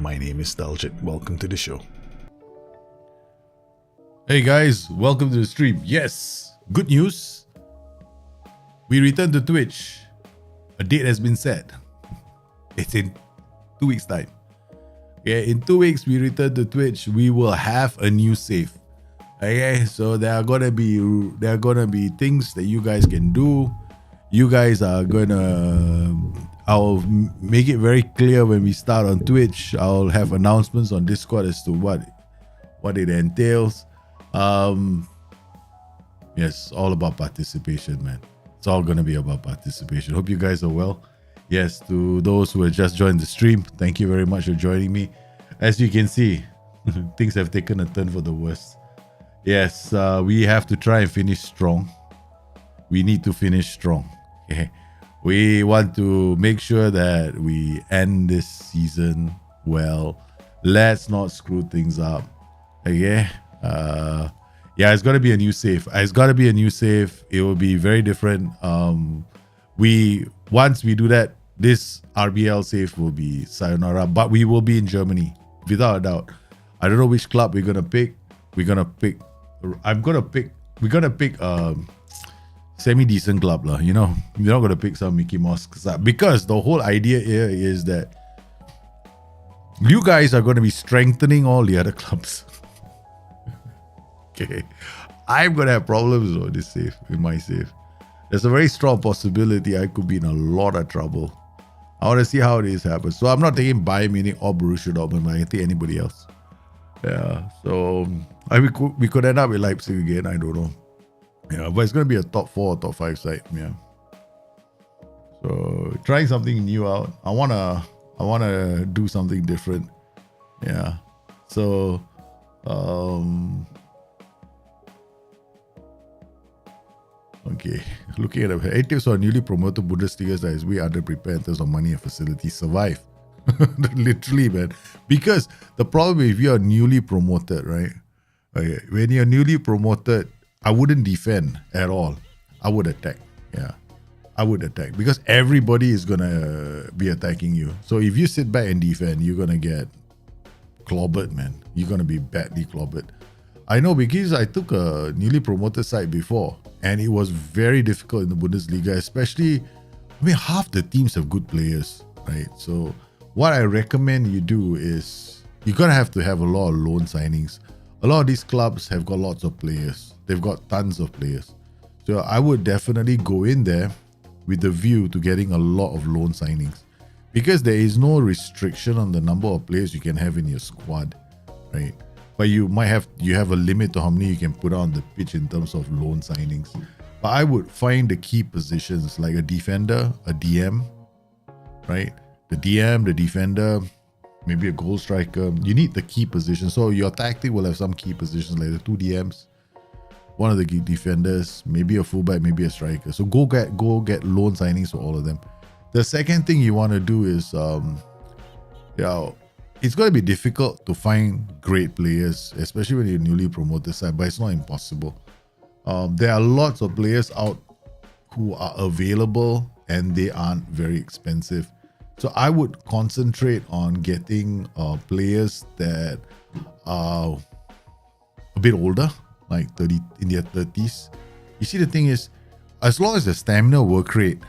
My name is Daljit. Welcome to the show. Hey guys, welcome to the stream. Yes, good news. We return to Twitch. A date has been set. It's in 2 weeks' time. Okay, in 2 weeks we return to Twitch. We will have a new save. Okay, so there are gonna be things that you guys can do. You guys are gonna. I'll make it very clear when we start on Twitch. I'll have announcements on Discord as to what it entails. Yes, all about participation, man. It's all gonna be about participation. Hope you guys are well. Yes, to those who have just joined the stream, thank you very much for joining me. As you can see, things have taken a turn for the worst. Yes, we have to try and finish strong. We need to finish strong. Okay. We want to make sure that we end this season well. Let's not screw things up. Okay. Yeah, it's gotta be a new save. It will be very different. Once we do that, this RBL save will be sayonara, but we will be in Germany without a doubt. I don't know which club we're gonna pick. We're gonna pick semi-decent club lah. You know, we're not gonna pick some Mickey Mouse because the whole idea here is that you guys are gonna be strengthening all the other clubs. Okay, I'm gonna have problems with this save, with my save. There's a very strong possibility I could be in a lot of trouble. I want to see how this happens. So I'm not taking Bayern Munich or Borussia Dortmund, but I can take anybody else. Yeah, so we could end up with Leipzig again. I don't know. Yeah, but it's going to be a top 4 or top 5 side. Yeah. So trying something new out. I wanna do something different. Yeah. So okay. Looking at the 8 tips for newly promoted Bundesliga that is way underprepared in terms of money and facilities. Survive. Literally, man. Because the problem if you are newly promoted, right? Okay. When you're newly promoted, I wouldn't defend at all. I would attack. Yeah. I would attack because everybody is going to be attacking you. So if you sit back and defend, you're going to get clobbered, man. You're going to be badly clobbered. I know because I took a newly promoted side before and it was very difficult in the Bundesliga, especially, half the teams have good players, right? So what I recommend you do is you're going to have a lot of loan signings. A lot of these clubs have got lots of players. They've got tons of players. So I would definitely go in there with the view to getting a lot of loan signings because there is no restriction on the number of players you can have in your squad, right? But you have a limit to how many you can put on the pitch in terms of loan signings. But I would find the key positions like a defender, a DM, right? The DM, the defender, maybe a goal striker. You need the key positions. So your tactic will have some key positions like the 2 DMs, one of the key defenders, maybe a fullback, maybe a striker. So go get loan signings for all of them. The second thing you want to do is, it's going to be difficult to find great players, especially when you're newly promoted side, but it's not impossible. There are lots of players out who are available and they aren't very expensive. So I would concentrate on getting players that are a bit older, like 30 in their 30s. You see, the thing is, as long as the stamina work rate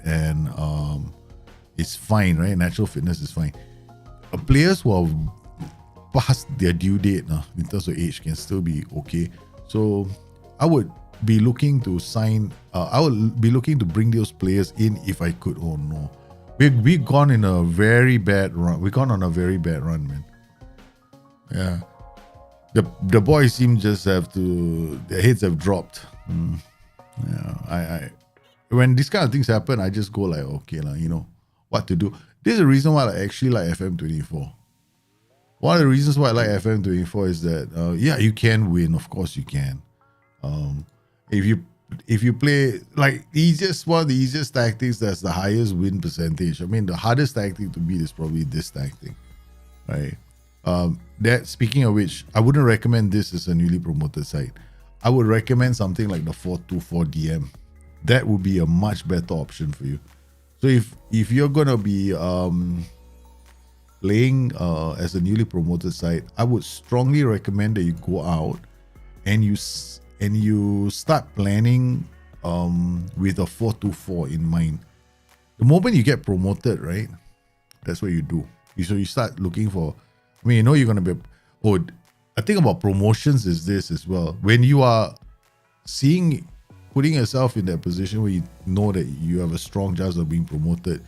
and it's fine, right? Natural fitness is fine. Players who are past their due date in terms of age can still be okay. So I would be looking to sign. I would be looking to bring those players in if I could. Oh no, we've gone in a very bad run. We've gone on a very bad run, man. Yeah. The boys seem just their heads have dropped. Yeah, I when these kind of things happen, I just go like, okay, what to do. This is the reason why I actually like FM24. One of the reasons why I like FM24 is that, you can win. Of course you can. If you play like one of the easiest tactics that's the highest win percentage. I mean, the hardest tactic to beat is probably this tactic, right? That speaking of which, I wouldn't recommend this as a newly promoted site. I would recommend something like the 424 DM. That would be a much better option for you. So if you're gonna be playing as a newly promoted site, I would strongly recommend that you go out and you start planning with a 424 in mind. The moment you get promoted, right? That's what you do. So you start looking for. I mean, you're gonna be. I think about promotions is this as well. When you are putting yourself in that position where you know that you have a strong chance of being promoted,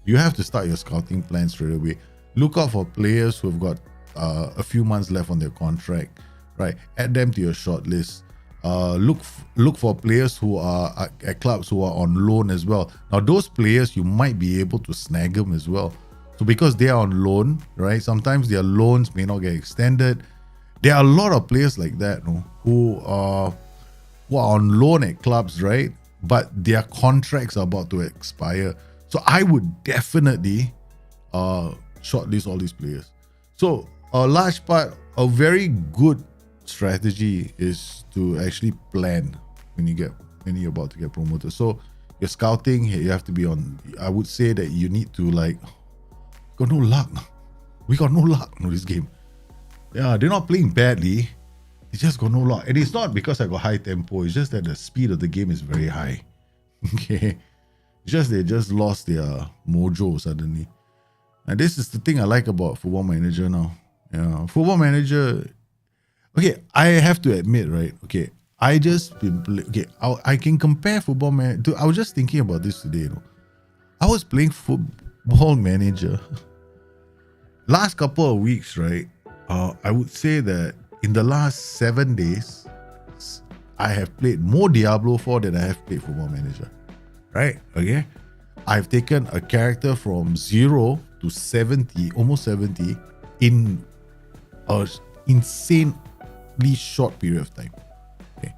you have to start your scouting plan straight away. Look out for players who have got a few months left on their contract, right? Add them to your short list. Look for players who are at clubs who are on loan as well. Now, those players, you might be able to snag them as well. So because they are on loan, right? Sometimes their loans may not get extended. There are a lot of players like that, who are on loan at clubs, right? But their contracts are about to expire. So I would definitely shortlist all these players. So a large part, a very good strategy is to actually plan when you're about to get promoted. So your scouting, you have to be on. I would say that you need to got no luck. We got no luck in this game. Yeah, they're not playing badly. They just got no luck. And it's not because I got high tempo. It's just that the speed of the game is very high. Okay. They just lost their mojo suddenly. And this is the thing I like about Football Manager now. Yeah, Football Manager. Okay, I have to admit, right? Okay, I can compare Football Manager. I was just thinking about this today. I was playing Football Manager last couple of weeks, right? I would say that in the last 7 days, I have played more Diablo 4 than I have played Football Manager. Right? Okay. I've taken a character from 0 to 70, almost 70, in an insanely short period of time. Okay.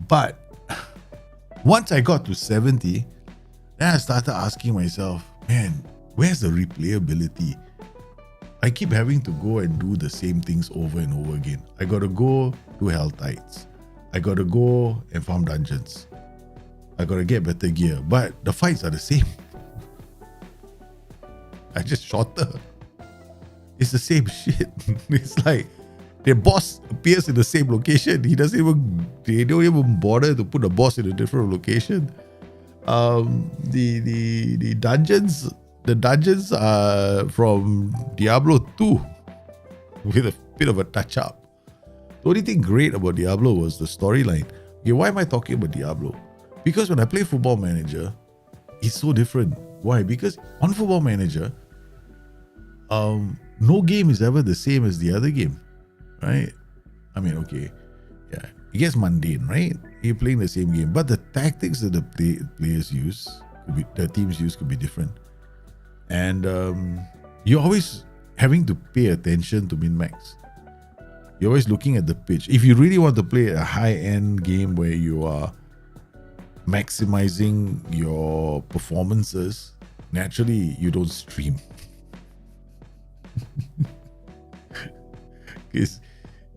But once I got to 70, then I started asking myself, man, where's the replayability? I keep having to go and do the same things over and over again. I gotta go do Hell Tides. I gotta go and farm dungeons. I gotta get better gear. But the fights are the same. I just shorter. It's the same shit. It's like the boss appears in the same location. They don't even bother to put the boss in a different location. The dungeons. The dungeons are from Diablo 2 with a bit of a touch-up. The only thing great about Diablo was the storyline. Okay, why am I talking about Diablo? Because when I play Football Manager, it's so different. Why? Because on Football Manager, no game is ever the same as the other game, right? I mean, okay, yeah, it gets mundane, right? You're playing the same game, but the tactics that the players use, the teams use, could be different. And you're always having to pay attention to min-max. You're always looking at the pitch. If you really want to play a high-end game where you are maximizing your performances, naturally you don't stream. Because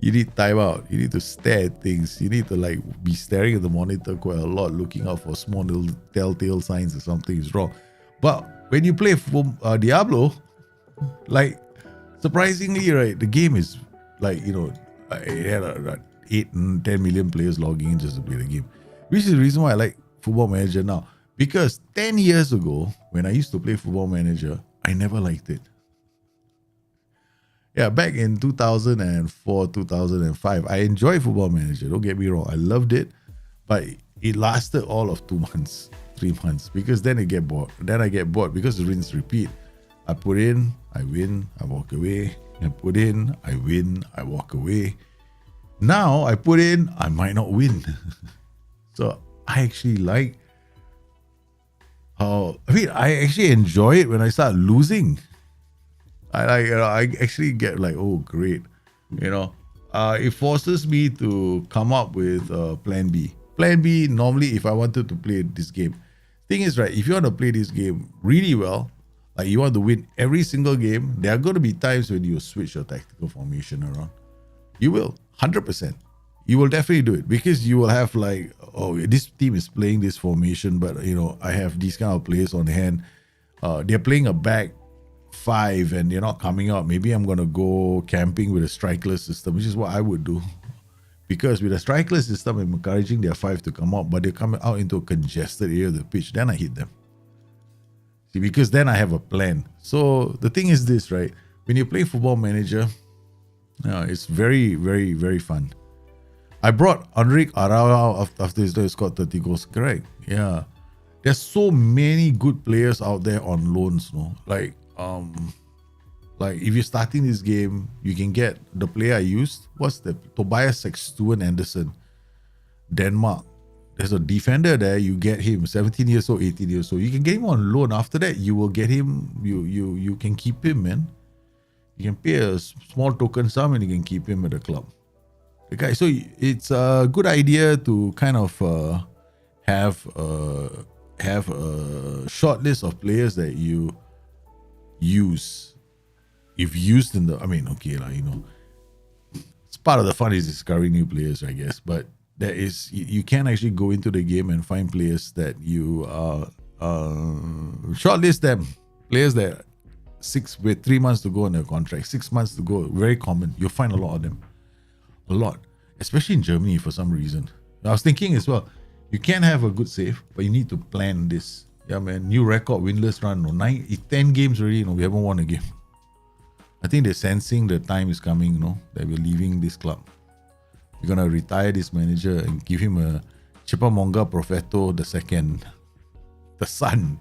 you need time out. You need to stare at things. You need to be staring at the monitor quite a lot, looking out for small little telltale signs that something is wrong. But when you play Diablo, surprisingly, right, the game is it had 8 and 10 million players logging in just to play the game. Which is the reason why I like Football Manager now. Because 10 years ago, when I used to play Football Manager, I never liked it. Yeah, back in 2004, 2005, I enjoyed Football Manager. Don't get me wrong. I loved it. But it lasted all of 2 months. 3 months, because then I get bored. Because the rinse repeat. I put in, I win, I walk away. I put in, I win, I walk away. Now I put in, I might not win. So I actually like how, I actually enjoy it when I start losing. I actually get like, oh, great. It forces me to come up with plan B. Plan B, normally, if I wanted to play this game, thing is, right, if you want to play this game really well, like you want to win every single game, there are going to be times when you switch your tactical formation around. You will, 100%. You will definitely do it because you will have like, oh, this team is playing this formation, but I have these kind of players on hand. They're playing a back five and they're not coming out. Maybe I'm gonna go camping with a strikerless system, which is what I would do. Because with a strikerless system, I'm encouraging their five to come out, but they're coming out into a congested area of the pitch. Then I hit them. See, because then I have a plan. So the thing is this, right? When you play Football Manager, it's very, very, very fun. I brought Enrique Araujo after his day scored 30 goals. Correct. Yeah. There's so many good players out there on loans, no? Like if you're starting this game, you can get the player I used. What's the Tobias Sexton Anderson, Denmark. There's a defender there. You get him 17 years old, 18 years old. You can get him on loan. After that, you will get him. You can keep him, man. You can pay a small token sum and you can keep him at the club. Okay, so it's a good idea to kind of have a short list of players that you use. If used in the, it's part of the fun is discovering new players, I guess. But there is, you can actually go into the game and find players that you shortlist them. Players that 3 months to go on their contract, 6 months to go, very common. You'll find a lot of them. A lot, especially in Germany for some reason. I was thinking as well, you can have a good save, but you need to plan this. Yeah, man, new record, winless run. 10 games already, we haven't won a game. I think they're sensing the time is coming, that we're leaving this club. We're going to retire this manager and give him a Chipamonga Profeto II, the son.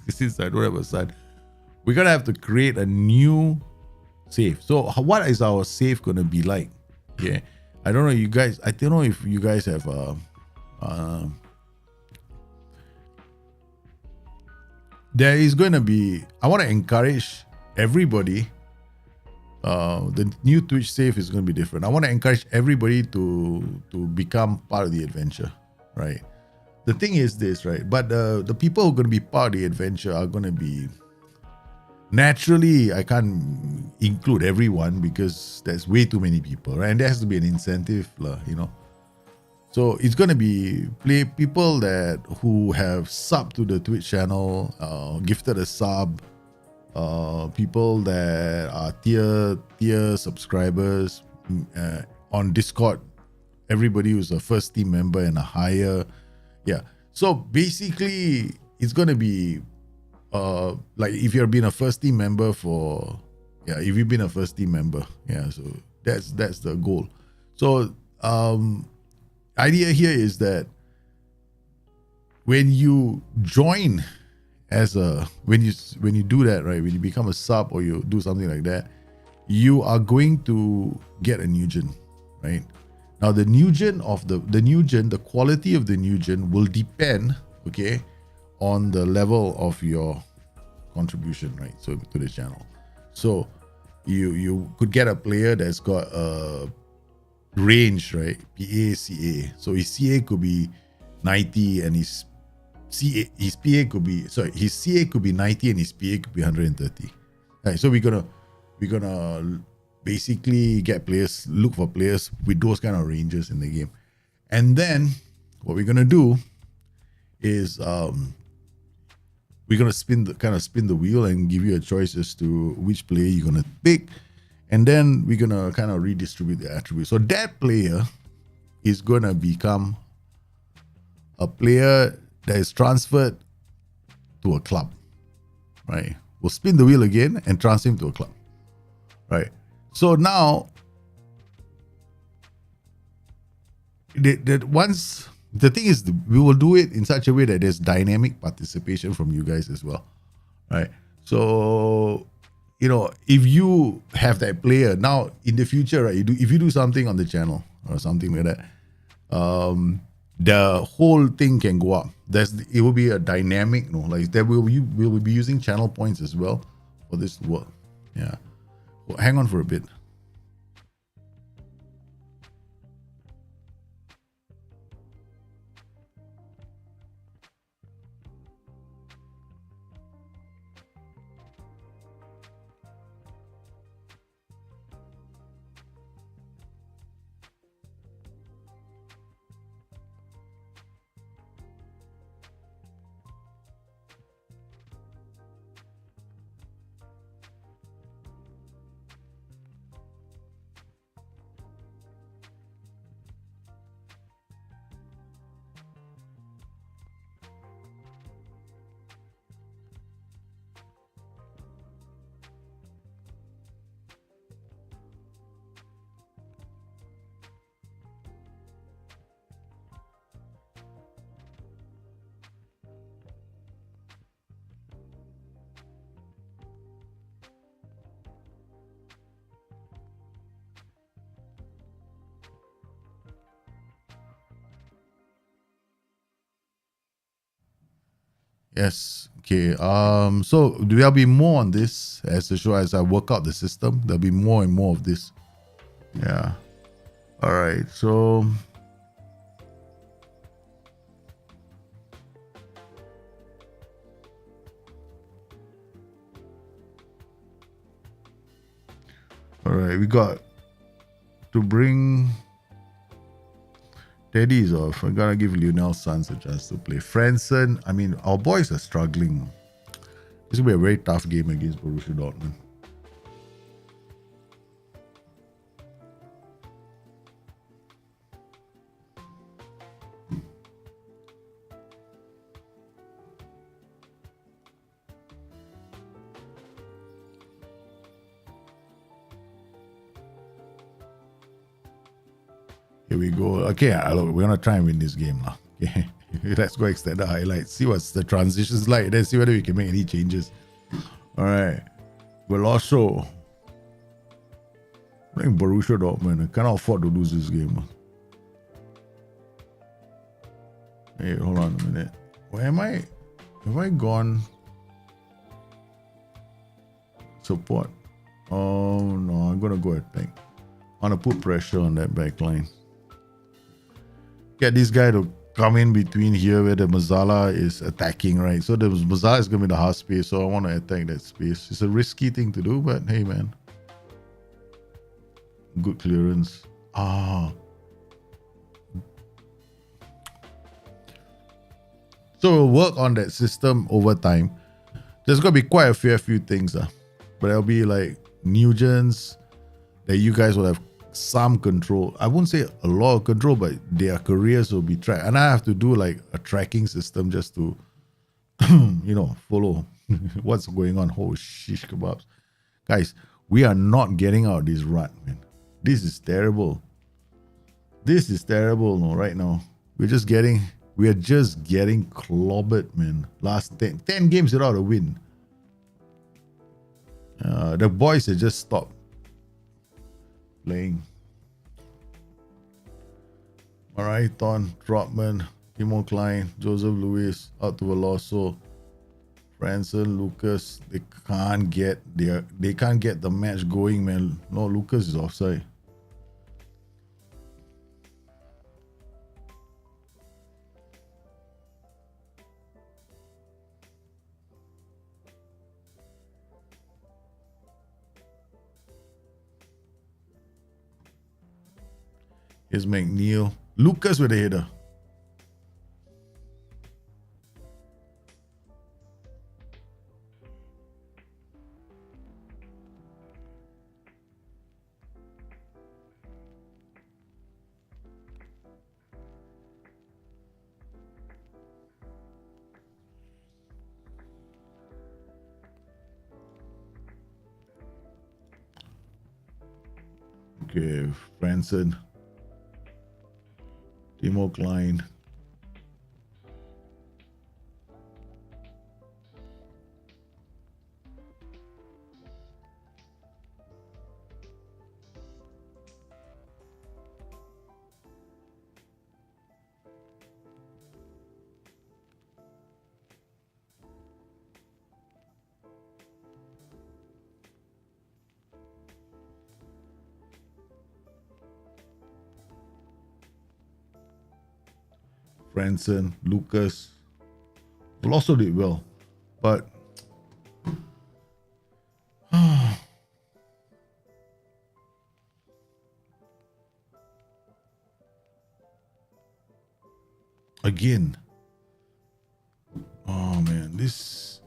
Since I don't have a son, we're going to have to create a new save. So what is our save going to be like? Yeah, I don't know, you guys. I don't know if you guys have there is going to be, I want to encourage everybody. The new Twitch save is going to be different. I want to encourage everybody to become part of the adventure, right? The thing is this, right? But the people who are going to be part of the adventure are going to be, naturally, I can't include everyone because there's way too many people, right? And there has to be an incentive, So it's going to be people who have subbed to the Twitch channel, gifted a sub, people that are tier subscribers on Discord. Everybody who's a first team member and a higher, yeah. So basically, it's going to be like if you've been a first team member if you've been a first team member, so that's the goal. So idea here is that when you join when you do that, right, when you become a sub or you do something like that, you are going to get a new gen, right? Now the new gen, the quality of the new gen will depend, okay, on the level of your contribution, right? So to the channel. So you could get a player that's got a range, right? PA, CA. So his CA could be 90 and his PA could be, his CA could be 90 and his PA could be 130. Right. So we're gonna basically look for players with those kind of ranges in the game. And then what we're gonna do is we're going to spin the wheel and give you a choice as to which player you're going to pick. And then we're going to kind of redistribute the attributes. So that player is going to become a player that is transferred to a club, right? We'll spin the wheel again and transfer him to a club, right? So now, the thing is, we will do it in such a way that there's dynamic participation from you guys as well, right? So you know, if you have that player now in the future, right? If you do something on the channel or something like that, the whole thing can go up. It will be a dynamic, like there will be using channel points as well for this to work. Yeah. Well, hang on for a bit. Yes. Okay. So there'll be more on this as I work out the system. There'll be more and more of this. Yeah. All right. So all right, we got to bring Teddy's off. I'm gonna give Lionel Sons a chance to play. Franson, I mean, our boys are struggling. This will be a very tough game against Borussia Dortmund. Here we go. Okay, look, we're gonna try and win this game now. Okay, let's go extend the highlights. See what's the transitions like. Then see whether we can make any changes. All right, Veloso. I think Borussia Dortmund. I cannot afford to lose this game. Hey, hold on a minute. Where am I? Have I gone? Support. Oh no, I'm gonna go attack. I want to put pressure on that back line. Get this guy to come in between here where the Mazzala is attacking, right? So the Mazzala is going to be the half space, so I want to attack that space. It's a risky thing to do, but hey, man. Good clearance. So we'll work on that system over time. There's going to be quite a fair few things, but there'll be like Nugents that you guys will have some control. I wouldn't say a lot of control, but their careers will be tracked. And I have to do like a tracking system just to, follow what's going on. Oh, shish kebabs. Guys, we are not getting out of this rut, man. This is terrible. This is terrible right now. We are just getting clobbered, man. Last 10 games without a win. The boys have just stopped playing. Marathon, Trotman, Timo Klein, Joseph Lewis, out to Veloso, Franson, Lucas. They can't get the match going, man. No, Lucas is offside. Here's McNeil. Lucas with a header. Okay, Franson. Timo Klein. Franson, Lucas. Also did well. But again, oh man, this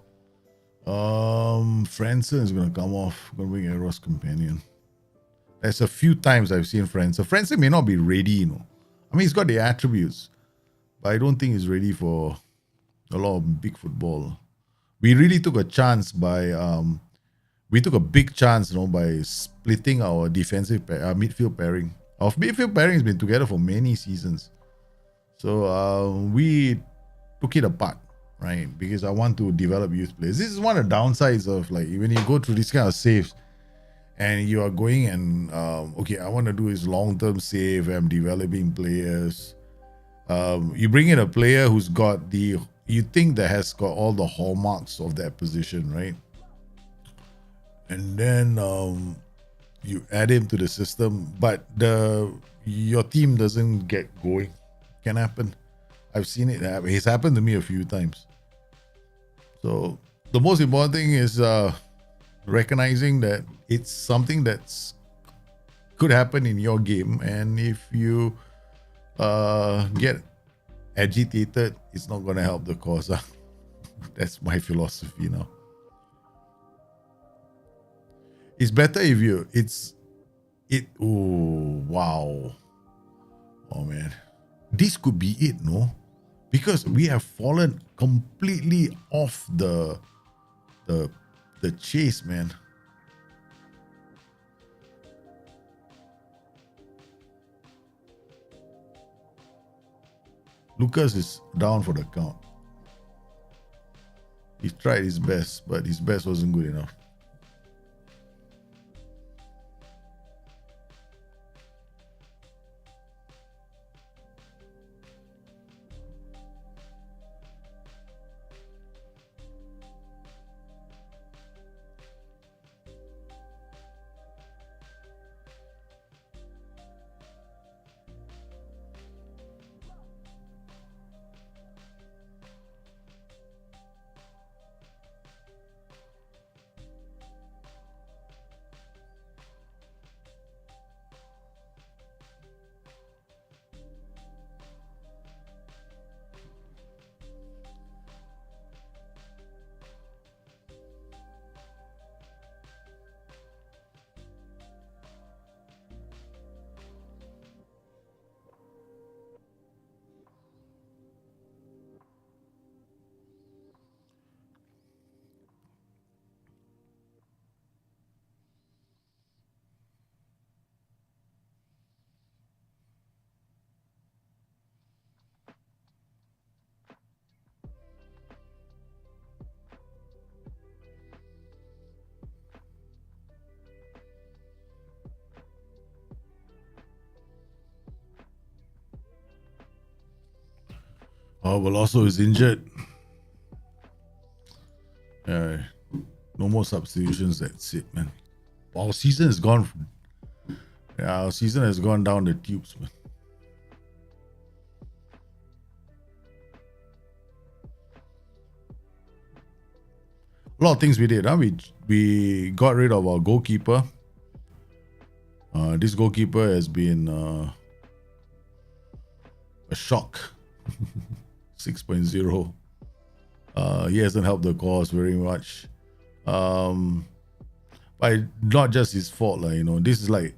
Franson is gonna come off, gonna bring Eros companion. There's a few times I've seen Franson. Franson may not be ready, you know. I mean, he's got the attributes, but I don't think he's ready for a lot of big football. We really took a chance by we took a big chance, you know, by splitting our midfield pairing. Our midfield pairing has been together for many seasons, so we took it apart, right? Because I want to develop youth players. This is one of the downsides of like when you go through this kind of saves, and you are going and okay, I want to do this long-term save. I'm developing players. You bring in a player who's got you think that has got all the hallmarks of that position, right? And then you add him to the system, but your team doesn't get going. Can happen. I've seen it happen. It's happened to me a few times. So the most important thing is recognizing that it's something that's could happen in your game, and if you get agitated, it's not going to help the cause. That's my philosophy now. It's better if oh wow, oh man, this could be it, no? Because we have fallen completely off the chase, man. Lucas is down for the count. He tried his best, but his best wasn't good enough. Oh, Veloso is injured. Yeah, no more substitutions. That's it, man. Our season has gone. Our season has gone down the tubes, man. A lot of things we did. Huh? We got rid of our goalkeeper. This goalkeeper has been a shock. 6.0. He hasn't helped the cause very much. But not just his fault, like, you know. This is like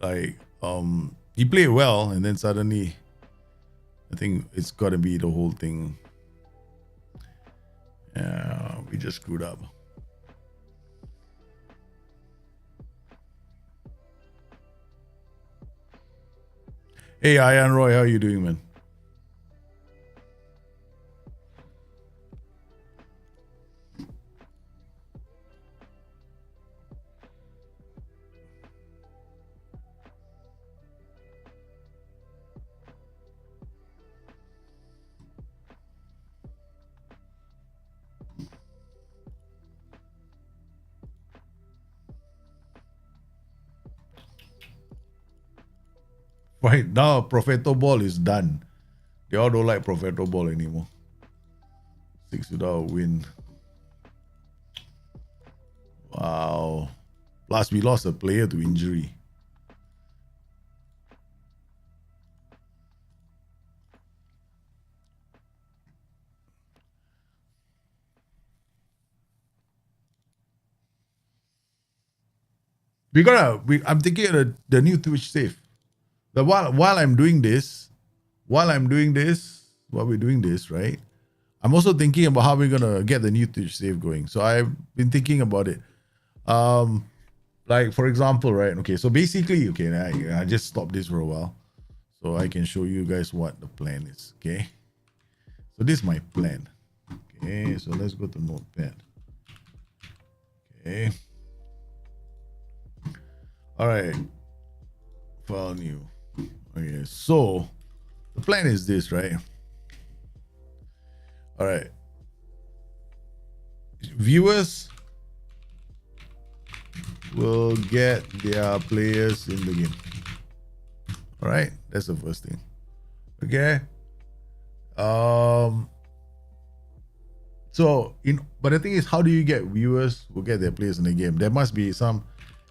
he played well, and then suddenly, I think it's got to be the whole thing. Yeah, we just screwed up. Hey, Ian Roy, how are you doing, man? Right now, Profeto Ball is done. They all don't like professional ball anymore. 6 without a win. Wow. Plus, we lost a player to injury. I'm thinking of the new Twitch save. While I'm doing this, while we're doing this, right? I'm also thinking about how we're gonna get the new Twitch save going. So I've been thinking about it. Like for example, right? Okay, so basically, okay, I just stop this for a while, so I can show you guys what the plan is. Okay, so this is my plan. Okay, so let's go to Notepad. Okay. All right. File new. Okay, so the plan is this, right? All right. Viewers will get their players in the game. All right, that's the first thing. Okay. But the thing is, how do you get viewers who get their players in the game? There must be some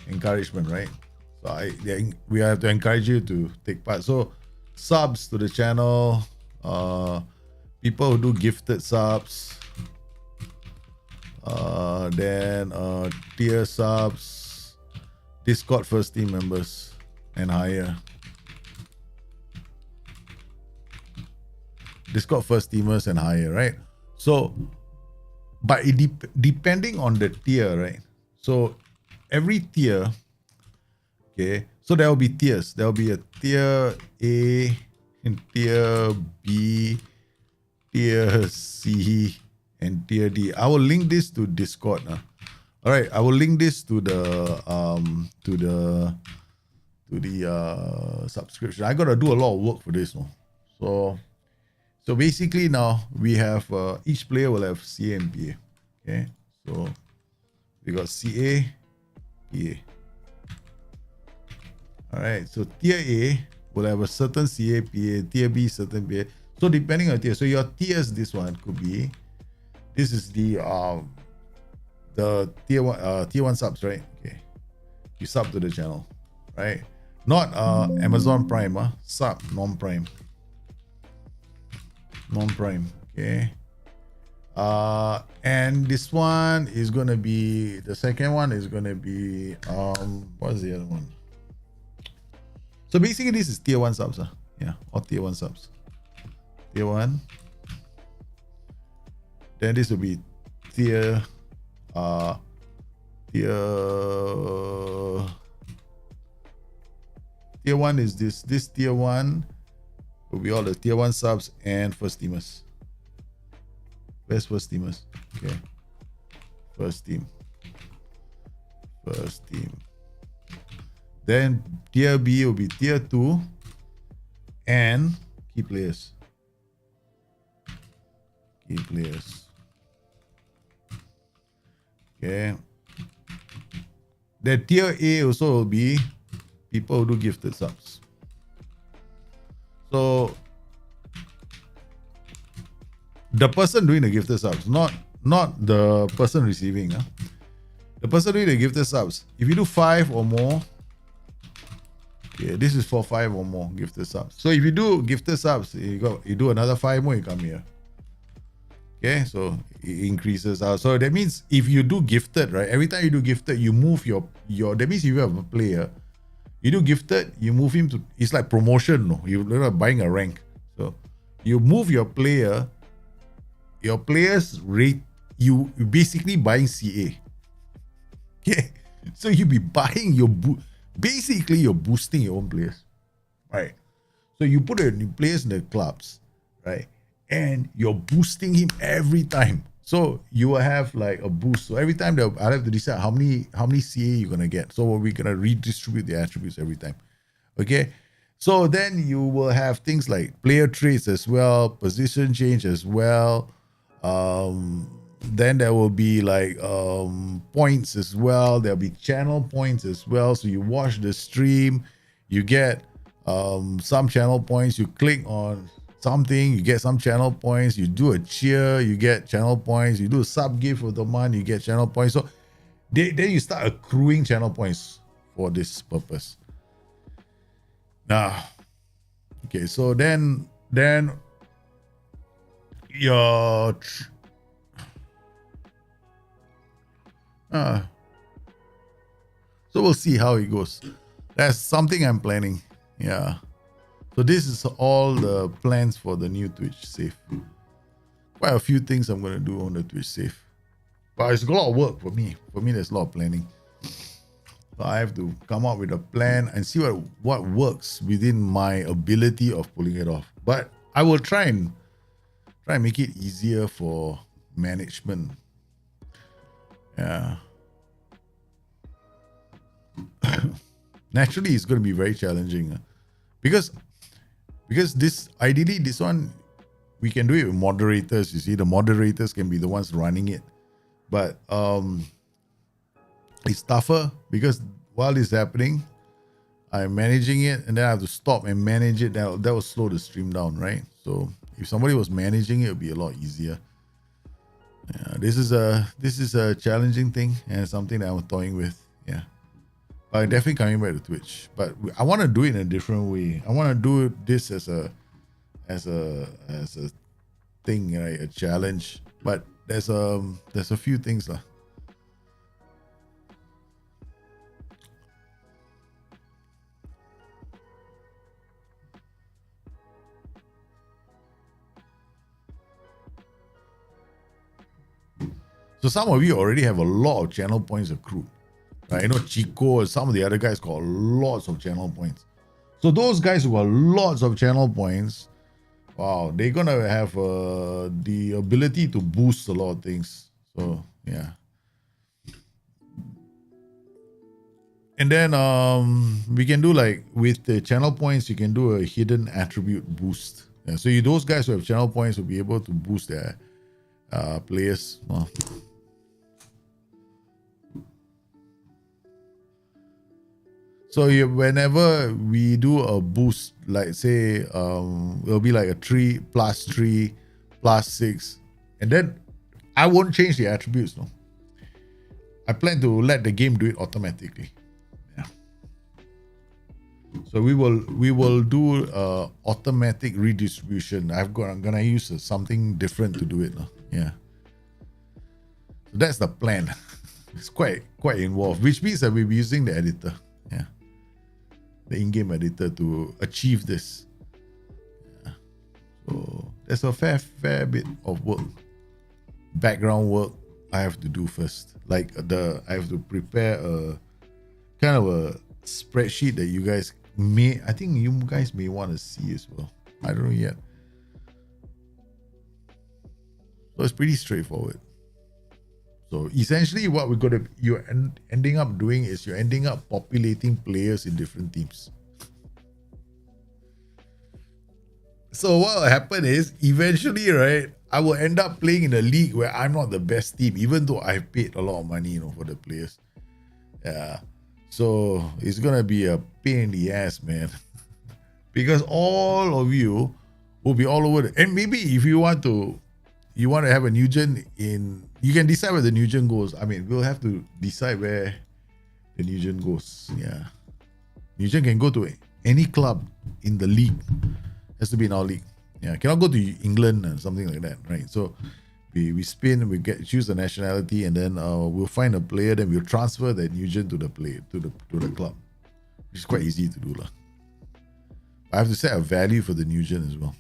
encouragement, right? So we have to encourage you to take part. So subs to the channel, people who do gifted subs, then tier subs, Discord first team members and higher. Discord first teamers and higher, right? So, but depending on the tier, right? So every tier, okay, so there will be tiers. There will be a tier A and tier B, tier C, and tier D. I will link this to Discord. All right, I will link this to the subscription. I gotta do a lot of work for this, no? So basically now we have each player will have CA and PA. Okay, so we got CA, PA. All right, so tier A will have a certain CA, PA, tier B, certain PA. So depending on tier, so your tiers, this one could be, this is the tier one subs, right? Okay, you sub to the channel, right? Not Amazon Prime, sub non-Prime, okay. And this one is gonna be, the second one is gonna be what's the other one? So basically this is tier 1 subs, yeah, or tier 1 subs. Tier 1. Then this will be tier 1 is this tier 1 will be all the tier 1 subs and first teamers. Where's first teamers? Okay. First team. Then tier B will be tier 2 and key players. Okay. The tier A also will be people who do gifted subs. So the person doing the gifted subs, not the person receiving. The person doing the gifted subs, if you do 5 or more, okay, this is for 5 or more gifted subs. So if you do gifted subs, you do another 5 more, you come here. Okay, so it increases. So that means if you do gifted, right? Every time you do gifted, you move your that means if you have a player, you do gifted, you move him to, it's like promotion, no? You're not buying a rank. So you move your player, your players rate, you basically buying CA. Okay, so you be buying basically you're boosting your own players, right? So you put your new players in the clubs, right? And you're boosting him every time. So you will have like a boost. So every time I'll have to decide how many CA you're gonna get. So we're gonna redistribute the attributes every time. Okay. So then you will have things like player traits as well, position change as well. Then there will be like points as well. There'll be channel points as well. So you watch the stream, you get some channel points. You click on something, you get some channel points. You do a cheer, you get channel points. You do a sub gift of the month, you get channel points. So then you start accruing channel points for this purpose. Now, okay, so then your so we'll see how it goes. That's something I'm planning. Yeah. So this is all the plans for the new Twitch safe. Quite a few things I'm gonna do on the Twitch safe. But it's a lot of work for me. For me, there's a lot of planning. So I have to come up with a plan and see what works within my ability of pulling it off. But I will try and make it easier for management. Yeah. Naturally, it's going to be very challenging because this one we can do it with moderators. You see, the moderators can be the ones running it, but it's tougher because while it's happening, I'm managing it, and then I have to stop and manage it. That will slow the stream down, right? So if somebody was managing it, it would be a lot easier. Yeah, this is a challenging thing and something that I'm toying with. Yeah. But definitely coming back to Twitch. But I want to do it in a different way. I want to do this as a thing, right? A challenge. But there's a few things lah. So some of you already have a lot of channel points accrued. Right? You know, Chico and some of the other guys got lots of channel points. So those guys who got lots of channel points, wow, they're gonna have the ability to boost a lot of things. So yeah. And then we can do like with the channel points, you can do a hidden attribute boost. Yeah, so those guys who have channel points will be able to boost their players. So whenever we do a boost, like say it'll be like a 3 plus 3 plus 6, and then I won't change the attributes. No, I plan to let the game do it automatically. Yeah. So we will do automatic redistribution. I'm gonna use something different to do it. No? Yeah. So that's the plan. It's quite involved, which means that we'll be using the editor. Yeah. The in-game editor to achieve this. Yeah. So there's a fair bit of work, background work I have to do first. Like I have to prepare a kind of a spreadsheet that you guys I think you guys may want to see as well. I don't know yet. So it's pretty straightforward. So essentially what you're ending up doing is you're ending up populating players in different teams. So what will happen is eventually, right, I will end up playing in a league where I'm not the best team, even though I've paid a lot of money, for the players. Yeah. So it's gonna be a pain in the ass, man. Because all of you will be all over and maybe if you want to have a Nugent you can decide where the Nugent goes. I mean, we'll have to decide where the Nugent goes. Yeah. Nugent can go to any club in the league. Has to be in our league. Yeah. Cannot go to England or something like that, right? So we spin, we choose the nationality, and then we'll find a player, then we'll transfer that Nugent to the club. Which is quite easy to do. I have to set a value for the Nugent as well.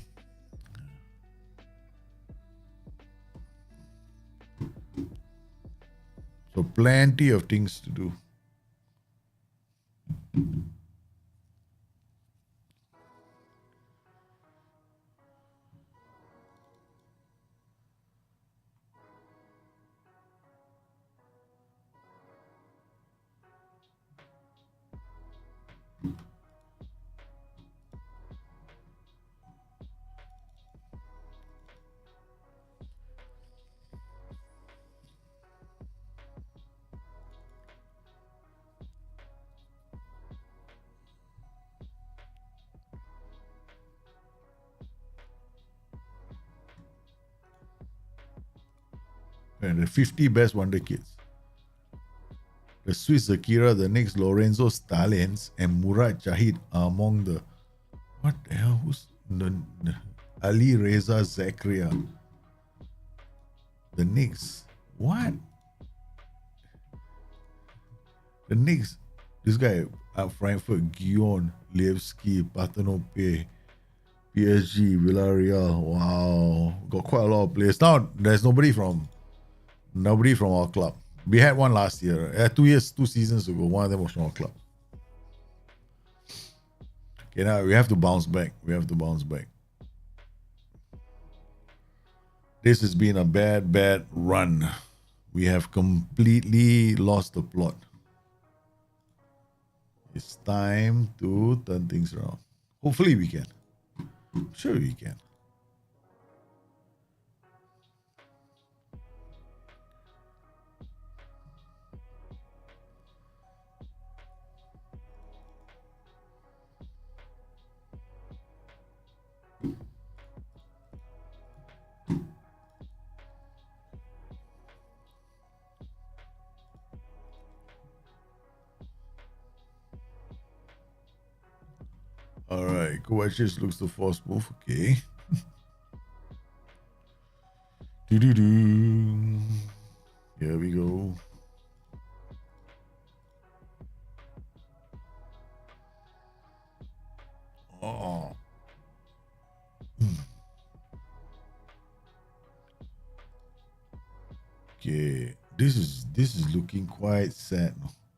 So plenty of things to do. And the 50 best wonder kids. The Swiss Zakira, the next Lorenzo Stalins, and Murad Jahid are among the. What the hell? Who's the Ali Reza Zakaria? The Knicks. What? The Knicks. This guy at Frankfurt, Guillaume, Levski, Partenope, PSG, Villarreal. Wow. Got quite a lot of players. Now there's nobody from our club. We had one last year. 2 seasons ago. One of them was from our club. Okay, now we have to bounce back. This has been a bad run. We have completely lost the plot. It's time to turn things around. Hopefully we can. I'm sure we can. All right, Kovacic looks the force move. Okay. Do. Here we go. Oh. Okay, this is looking quite sad.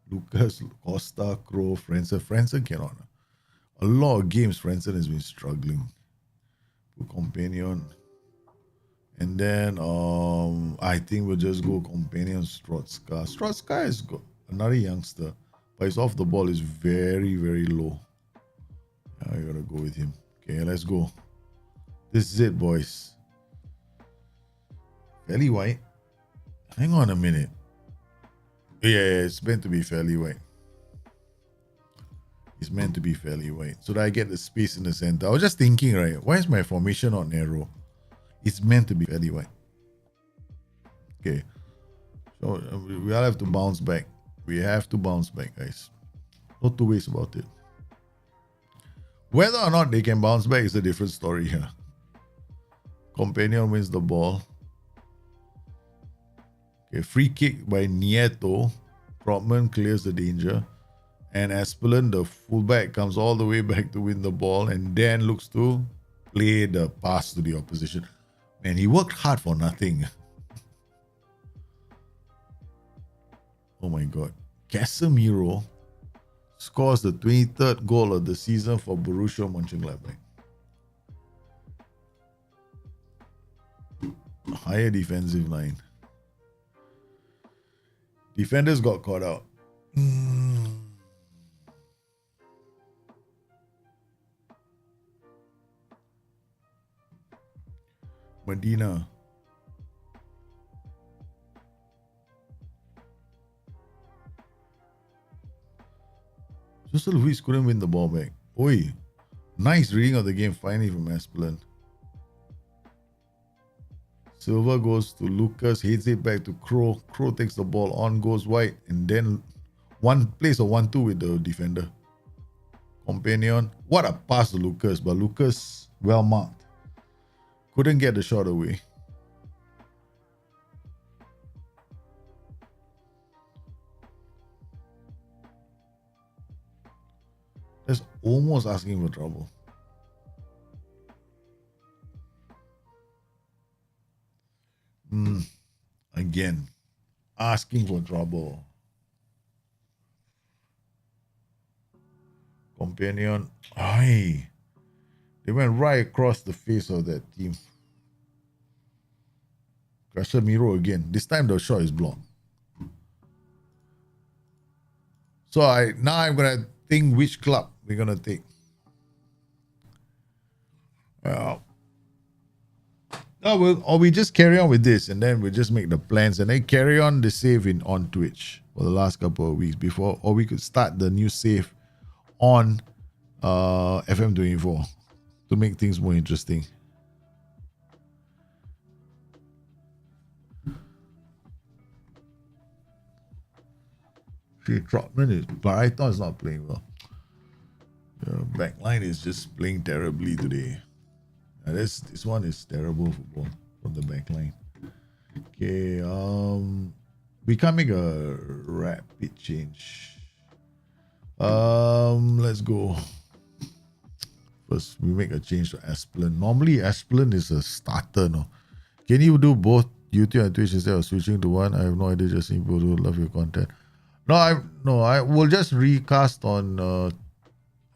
Lucas, Costa, Kroos, Frentzen cannot. A lot of games Frentzen has been struggling. Companion. And then I think we'll just go Companion Strotska. Strotska is got another youngster, but his off the ball is very, very low. I gotta go with him. Okay, let's go. This is it, boys. Fairly white. Hang on a minute. Yeah, it's meant to be fairly white. It's meant to be fairly white. So that I get the space in the center. I was just thinking, right? Why is my formation not narrow? It's meant to be fairly white. Okay. So we'll have to bounce back. We have to bounce back, guys. No two ways about it. Whether or not they can bounce back is a different story here. Companion wins the ball. Okay, free kick by Nieto. Trotman clears the danger. And Aspelin, the fullback, comes all the way back to win the ball and then looks to play the pass to the opposition. Man, he worked hard for nothing. Oh my God. Casemiro scores the 23rd goal of the season for Borussia Mönchengladbach. Higher defensive line. Defenders got caught out. Medina. Joseph Luis couldn't win the ball back. Oi. Nice reading of the game finally from Aspelin. Silva goes to Lucas, heads it back to Kroos. Kroos takes the ball on, goes wide, and then plays a 1-2 with the defender. Companion. What a pass to Lucas, but Lucas well marked. Couldn't get the shot away. That's almost asking for trouble. Again, asking for trouble. Companion. Aye. They went right across the face of that team. Casemiro again. This time the shot is blocked. So I'm gonna think which club we're gonna take. Or we just carry on with this and then we just make the plans and then carry on the save on Twitch for the last couple of weeks before, or we could start the new save on FM24 to make things more interesting. See, Trotman is Brighton is not playing well. The backline is just playing terribly today. This one is terrible football from the backline. Okay, we can't make a rapid change. Let's go. First, we make a change to Asplin. Normally, Asplin is a starter, no? Can you do both YouTube and Twitch instead of switching to one? I have no idea. Just people who love your content. I will just recast on.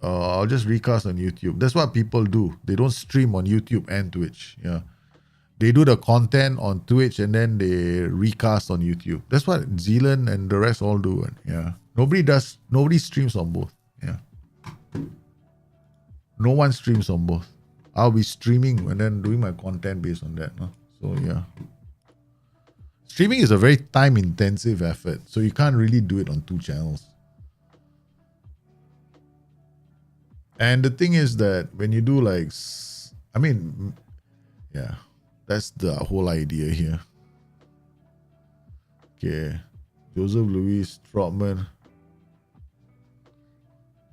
I'll just recast on YouTube. That's what people do. They don't stream on YouTube and Twitch. Yeah, they do the content on Twitch and then they recast on YouTube. That's what Zealand and the rest all do. Yeah, nobody streams on both. Yeah. No one streams on both. I'll be streaming and then doing my content based on that. No? So yeah. Streaming is a very time intensive effort. So you can't really do it on two channels. And the thing is that when you do yeah, that's the whole idea here. Okay. Joseph Louis, Trotman.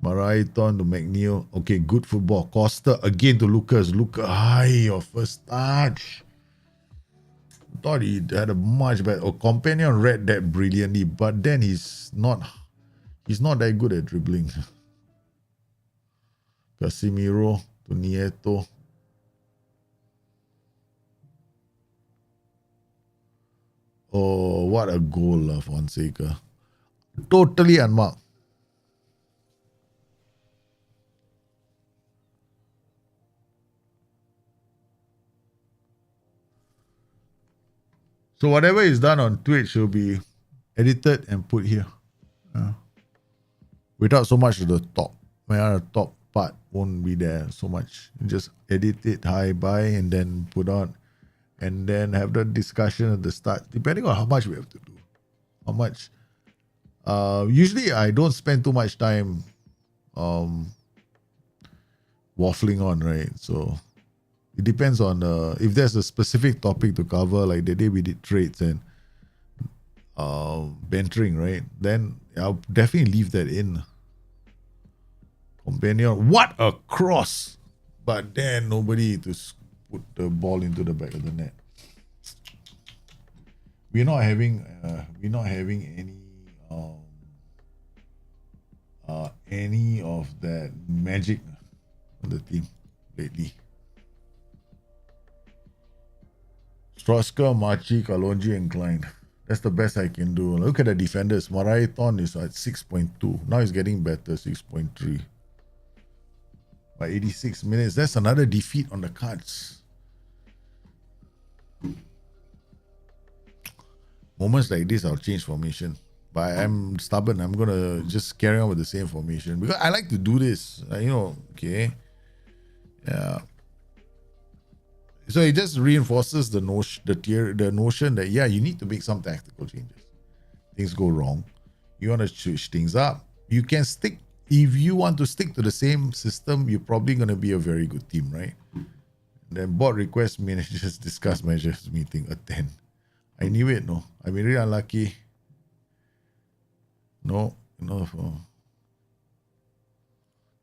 Maraiton to McNeil. Okay, good football. Costa again to Lucas. Your first touch. Thought he had a much better. Companion read that brilliantly, but then he's not that good at dribbling. Casemiro to Nieto. Oh, what a goal, Fonseca. Totally unmarked. So whatever is done on Twitch will be edited and put here. Without so much of the top. The top part won't be there so much. You just edit it high by and then put on. And then have the discussion at the start. Depending on how much we have to do. How much. Usually I don't spend too much time waffling on, right? So it depends on if there's a specific topic to cover, like the day we did trades and bantering, right? Then I'll definitely leave that in. Companion, what a cross! But then nobody to put the ball into the back of the net. We're not having any of that magic on the team lately. Stroska, Machi, Kalonji, and Klein. That's the best I can do. Look at the defenders. Maraiton is at 6.2. Now he's getting better, 6.3. By 86 minutes. That's another defeat on the cards. Moments like this, I'll change formation. But I'm stubborn. I'm going to just carry on with the same formation. Because I like to do this. Okay. Yeah. So it just reinforces the notion that, yeah, you need to make some tactical changes. Things go wrong. You want to switch things up. You can stick. If you want to stick to the same system, you're probably going to be a very good team, right? Then board request managers discuss measures meeting attend. I knew it, no. I've been really unlucky. No.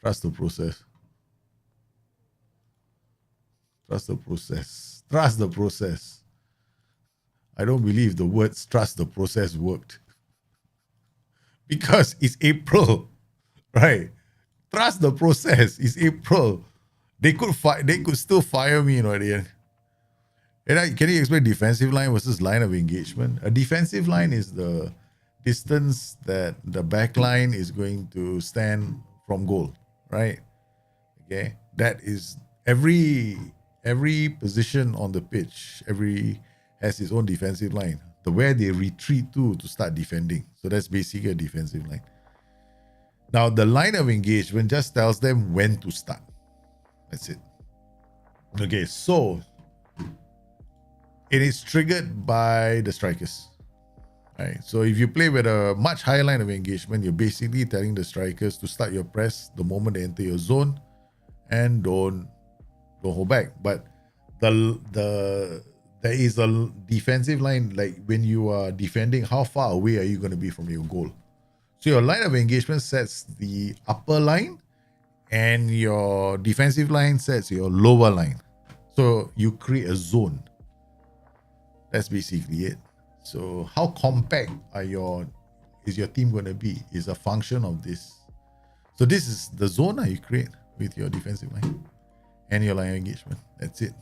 Trust the process. Trust the process. I don't believe the words trust the process worked. Because it's April, right? Trust the process. It's April. They could still fire me, at the end. And can you explain defensive line versus line of engagement? A defensive line is the distance that the back line is going to stand from goal, right? Okay, that is every position on the pitch, has its own defensive line. Where they retreat to start defending. So that's basically a defensive line. Now the line of engagement just tells them when to start. That's it. Okay, so it is triggered by the strikers. Right. So if you play with a much higher line of engagement, you're basically telling the strikers to start your press the moment they enter your zone and don't hold back. But there is a defensive line, like when you are defending, how far away are you going to be from your goal? So your line of engagement sets the upper line, and your defensive line sets your lower line. So you create a zone. That's basically it. So how compact is your team going to be is a function of this. So this is the zone you create with your defensive line and your line of engagement. That's it.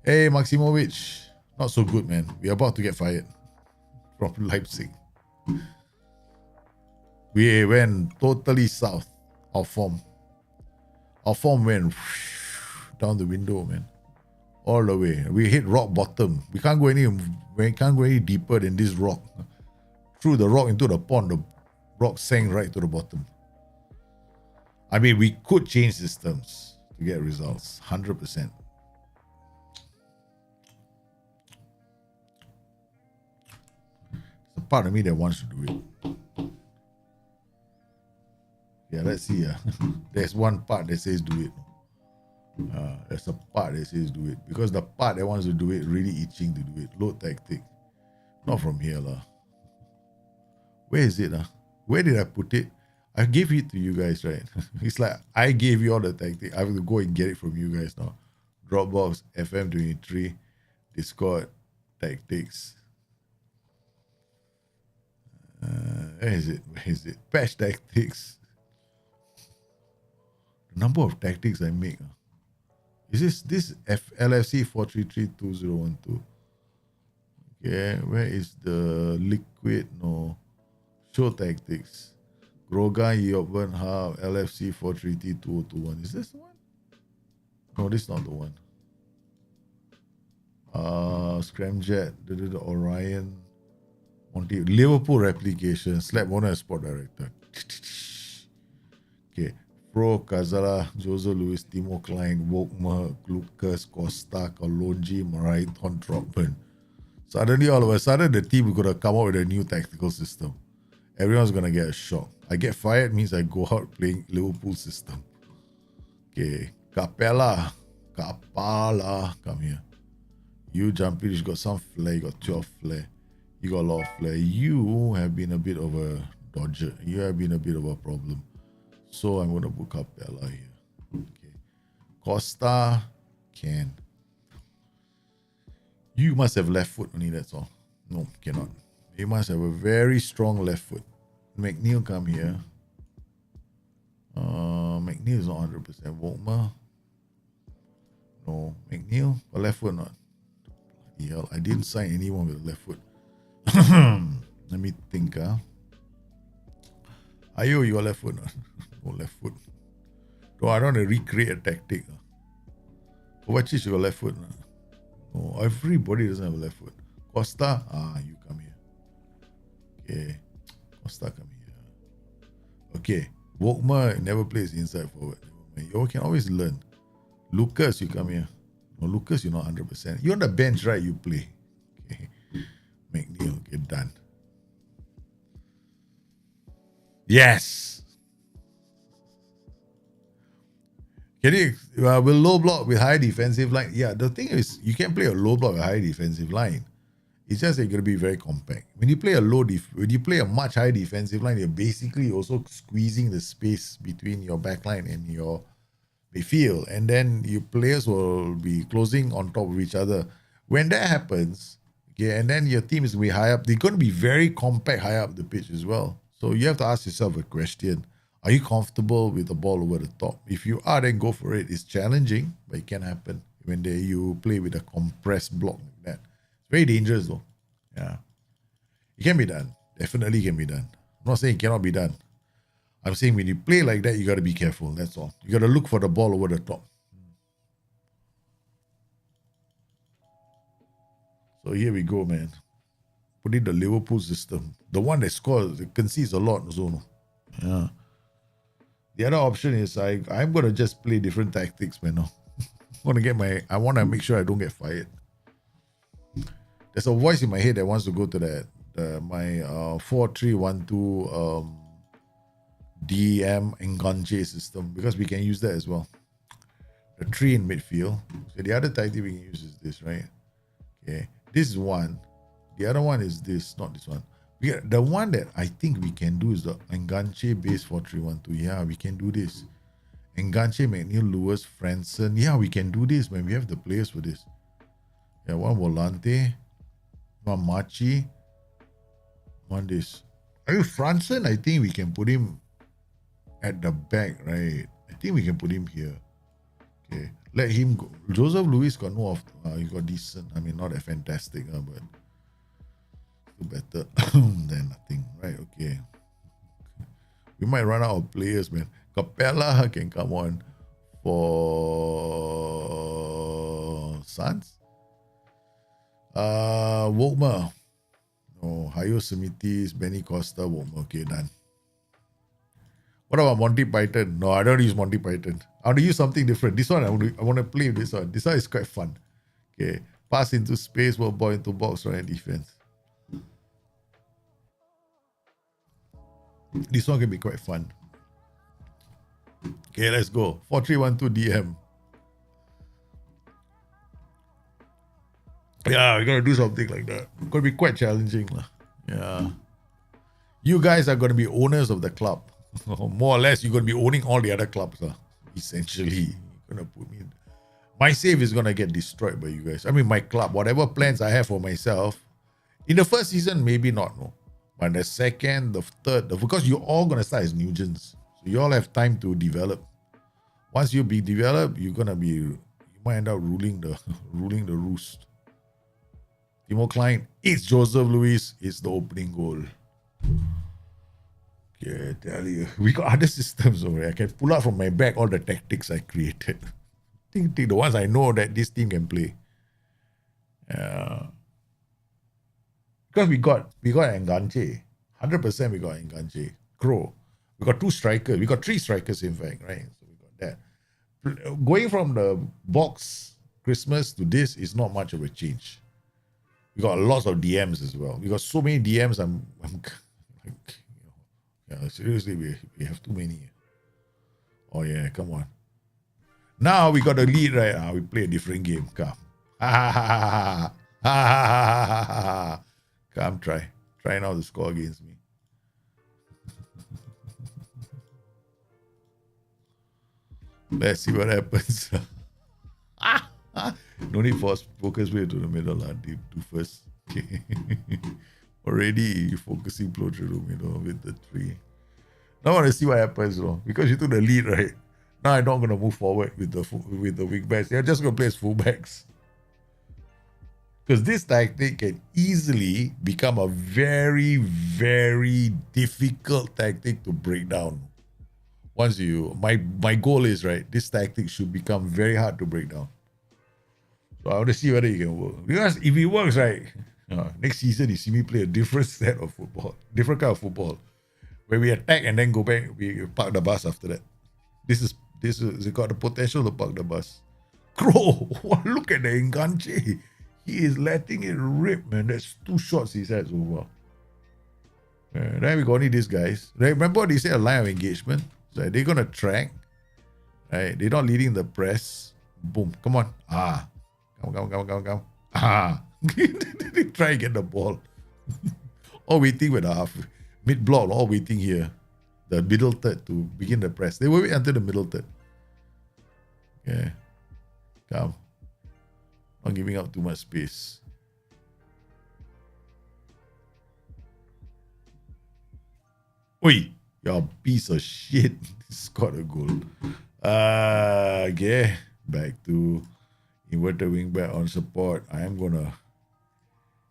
Hey, Maximovic, not so good, man. We're about to get fired from Leipzig. We went totally south. Our form went down the window, man, all the way. We hit rock bottom. We can't go any deeper than this rock. Threw the rock into the pond. The rock sank right to the bottom. I mean, we could change systems to get results, 100%. There's a part of me that wants to do it. Yeah, let's see. There's one part that says do it. There's a part that says do it. Because the part that wants to do it really itching to do it. Load tactic. Not from here. Where is it? Where did I put it? I gave it to you guys, right? It's like I gave you all the tactic. I have to go and get it from you guys now. Dropbox, FM23, Discord, tactics. Where is it? Patch tactics. The number of tactics I make. Is this LFC 4332012? Okay, where is the liquid? No. Show tactics. Grogan, Yobben, Hub, LFC 4332021. Is this the one? No, this is not the one. Scramjet, Orion, Monty, Liverpool replication, Slap Owner, Sport Director. Okay. Pro, Cazala, Jose Luis, Timo Klein, Wokmer, Lucas, Costa, Kalonji, Marathon, Trotman. Suddenly, all of a sudden, the team is going to come up with a new tactical system. Everyone's going to get a shock. I get fired means I go out playing Liverpool system. Okay. Capella, come here. You, Jumpy, you got some flair, you got 12 flair. You got a lot of flair. You have been a bit of a dodger. You have been a bit of a problem. So I'm going to put Capella here. Okay. Costa, can. You must have left foot only, that's all. No, cannot. You must have a very strong left foot. McNeil, come here. McNeil is not 100%. Volkmer. No. McNeil, a left foot or not? Bloody hell, I didn't sign anyone with a left foot. Let me think. Ayo, you got left foot or not? No left foot. No, I don't want to recreate a tactic. Kovacic, you got left foot or not? No, everybody doesn't have a left foot. Costa, you come here. Okay. Costa, come here. Okay. Wokmer never plays inside forward. You can always learn. Lucas, you come here. No, Lucas, you're not 100%. You're on the bench, right? You play. Okay. McNeil, okay, done. Yes. Can you will low block with high defensive line? Yeah, the thing is, you can play a low block with high defensive line. It's just that you're going to be very compact. When you play when you play a much high defensive line, you're basically also squeezing the space between your back line and your midfield, and then your players will be closing on top of each other. When that happens, okay, and then your team is going to be high up, they're going to be very compact high up the pitch as well. So you have to ask yourself a question. Are you comfortable with the ball over the top? If you are, then go for it. It's challenging, but it can happen when you play with a compressed block like that. It's very dangerous though. Yeah. It can be done. Definitely can be done. I'm not saying it cannot be done. I'm saying when you play like that, you got to be careful. That's all. You got to look for the ball over the top. So here we go, man. Put in the Liverpool system. The one that scores, it concedes a lot. So, yeah. The other option is I'm going to just play different tactics, man. I want to make sure I don't get fired. There's a voice in my head that wants to go to my 4-3-1-2 DM Enganche system, because we can use that as well. The 3 in midfield. So the other tactic we can use is this, right? Okay. This is one. The other one is this, not this one. Yeah, the one that I think we can do is the Enganche base 4312. Yeah, we can do this. Enganche, McNeil, Lewis, Franson. Yeah, we can do this, man. We have the players for this. Yeah, one Volante, one Machi, one this. I mean, Franson, I think we can put him at the back, right? I think we can put him here. Okay, let him go. Joseph Luis got no off. He got decent. I mean, not that fantastic, but still better than nothing, right? Okay. We might run out of players, man. Capella can come on for Suns. Wokma. Oh, Hayo Semitis, Benny Costa, Wokma. Okay, done. What about Monty Python? No, I don't use Monty Python. I want to use something different. This one, I want to play with this one. This one is quite fun. Okay. Pass into space, work ball into box, right? Defense. This one can be quite fun. Okay, let's go. 4312 DM. Yeah, we're gonna do something like that. It's gonna be quite challenging. Yeah. You guys are gonna be owners of the club. More or less, you're gonna be owning all the other clubs. Essentially. You're gonna put me in. My save is gonna get destroyed by you guys. I mean my club, whatever plans I have for myself. In the first season, maybe not, no. But the second, the third, because you're all gonna start as Nugents. So you all have time to develop. Once you be developed, you might end up ruling the roost. Timo Klein, it's Joseph Luis, it's the opening goal. Okay, I tell you, we got other systems over. I can pull out from my bag all the tactics I created. Think the ones I know that this team can play. Because we got Enganche. 100% we got Enganche. Crow. We got 2 strikers. We got 3 strikers, in fact, right? So we got that. Going from the box Christmas to this is not much of a change. We got lots of DMs as well. We got so many DMs. I'm seriously, we have too many. Oh yeah, come on. Now we got the lead, right? We play a different game. Come. Come, try now to score against me. Let's see what happens. No need for focus way to the middle. Do first. Okay. Already focusing flow through the middle with the 3. Now I want to see what happens, though. Because you took the lead, right? Now I'm not going to move forward with the wing backs. They're just going to play as fullbacks. Because this tactic can easily become a very, very difficult tactic to break down. Once my goal is, right, this tactic should become very hard to break down. So I want to see whether it can work. Because if it works, right, next season you see me play a different set of football, different kind of football, where we attack and then go back, we park the bus after that. This is it got the potential to park the bus. Crow, look at the Enganche. He is letting it rip, man. That's 2 shots he has over. Then we got only these guys. Remember what they said, a line of engagement? So they're gonna track. Right? They're not leading the press. Boom. Come on. Come. Try and get the ball. All waiting with the half. Mid block, all waiting here. The middle third to begin the press. They will wait until the middle third. Okay. Come. Not giving up too much space. Oi, you're a piece of shit. Scored a goal. Okay. Back to inverted wing back on support. I am gonna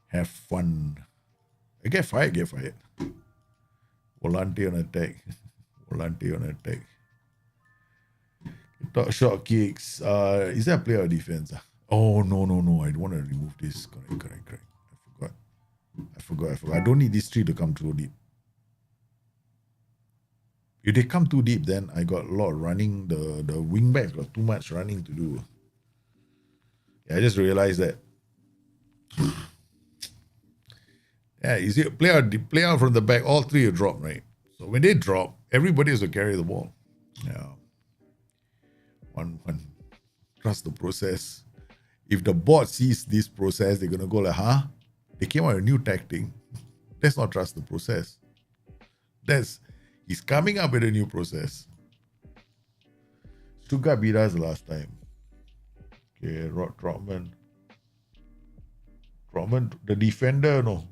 have fun. I get fired. Volante on attack. Top shot kicks. Is that player or defense? Oh no. I don't want to remove this. Correct. I forgot. I don't need these 3 to come too deep. If they come too deep, then I got a lot of running. The wing backs got too much running to do. Yeah, I just realized that. Yeah, you see, play out from the back, all 3 will drop, right? So when they drop, everybody has to carry the ball. Yeah. One. Trust the process. If the bot sees this process, they're gonna go like, huh? They came out with a new tactic. That's not trust the process. He's coming up with a new process. Stuttgart beat us last time. Okay, Trotman, the defender, no.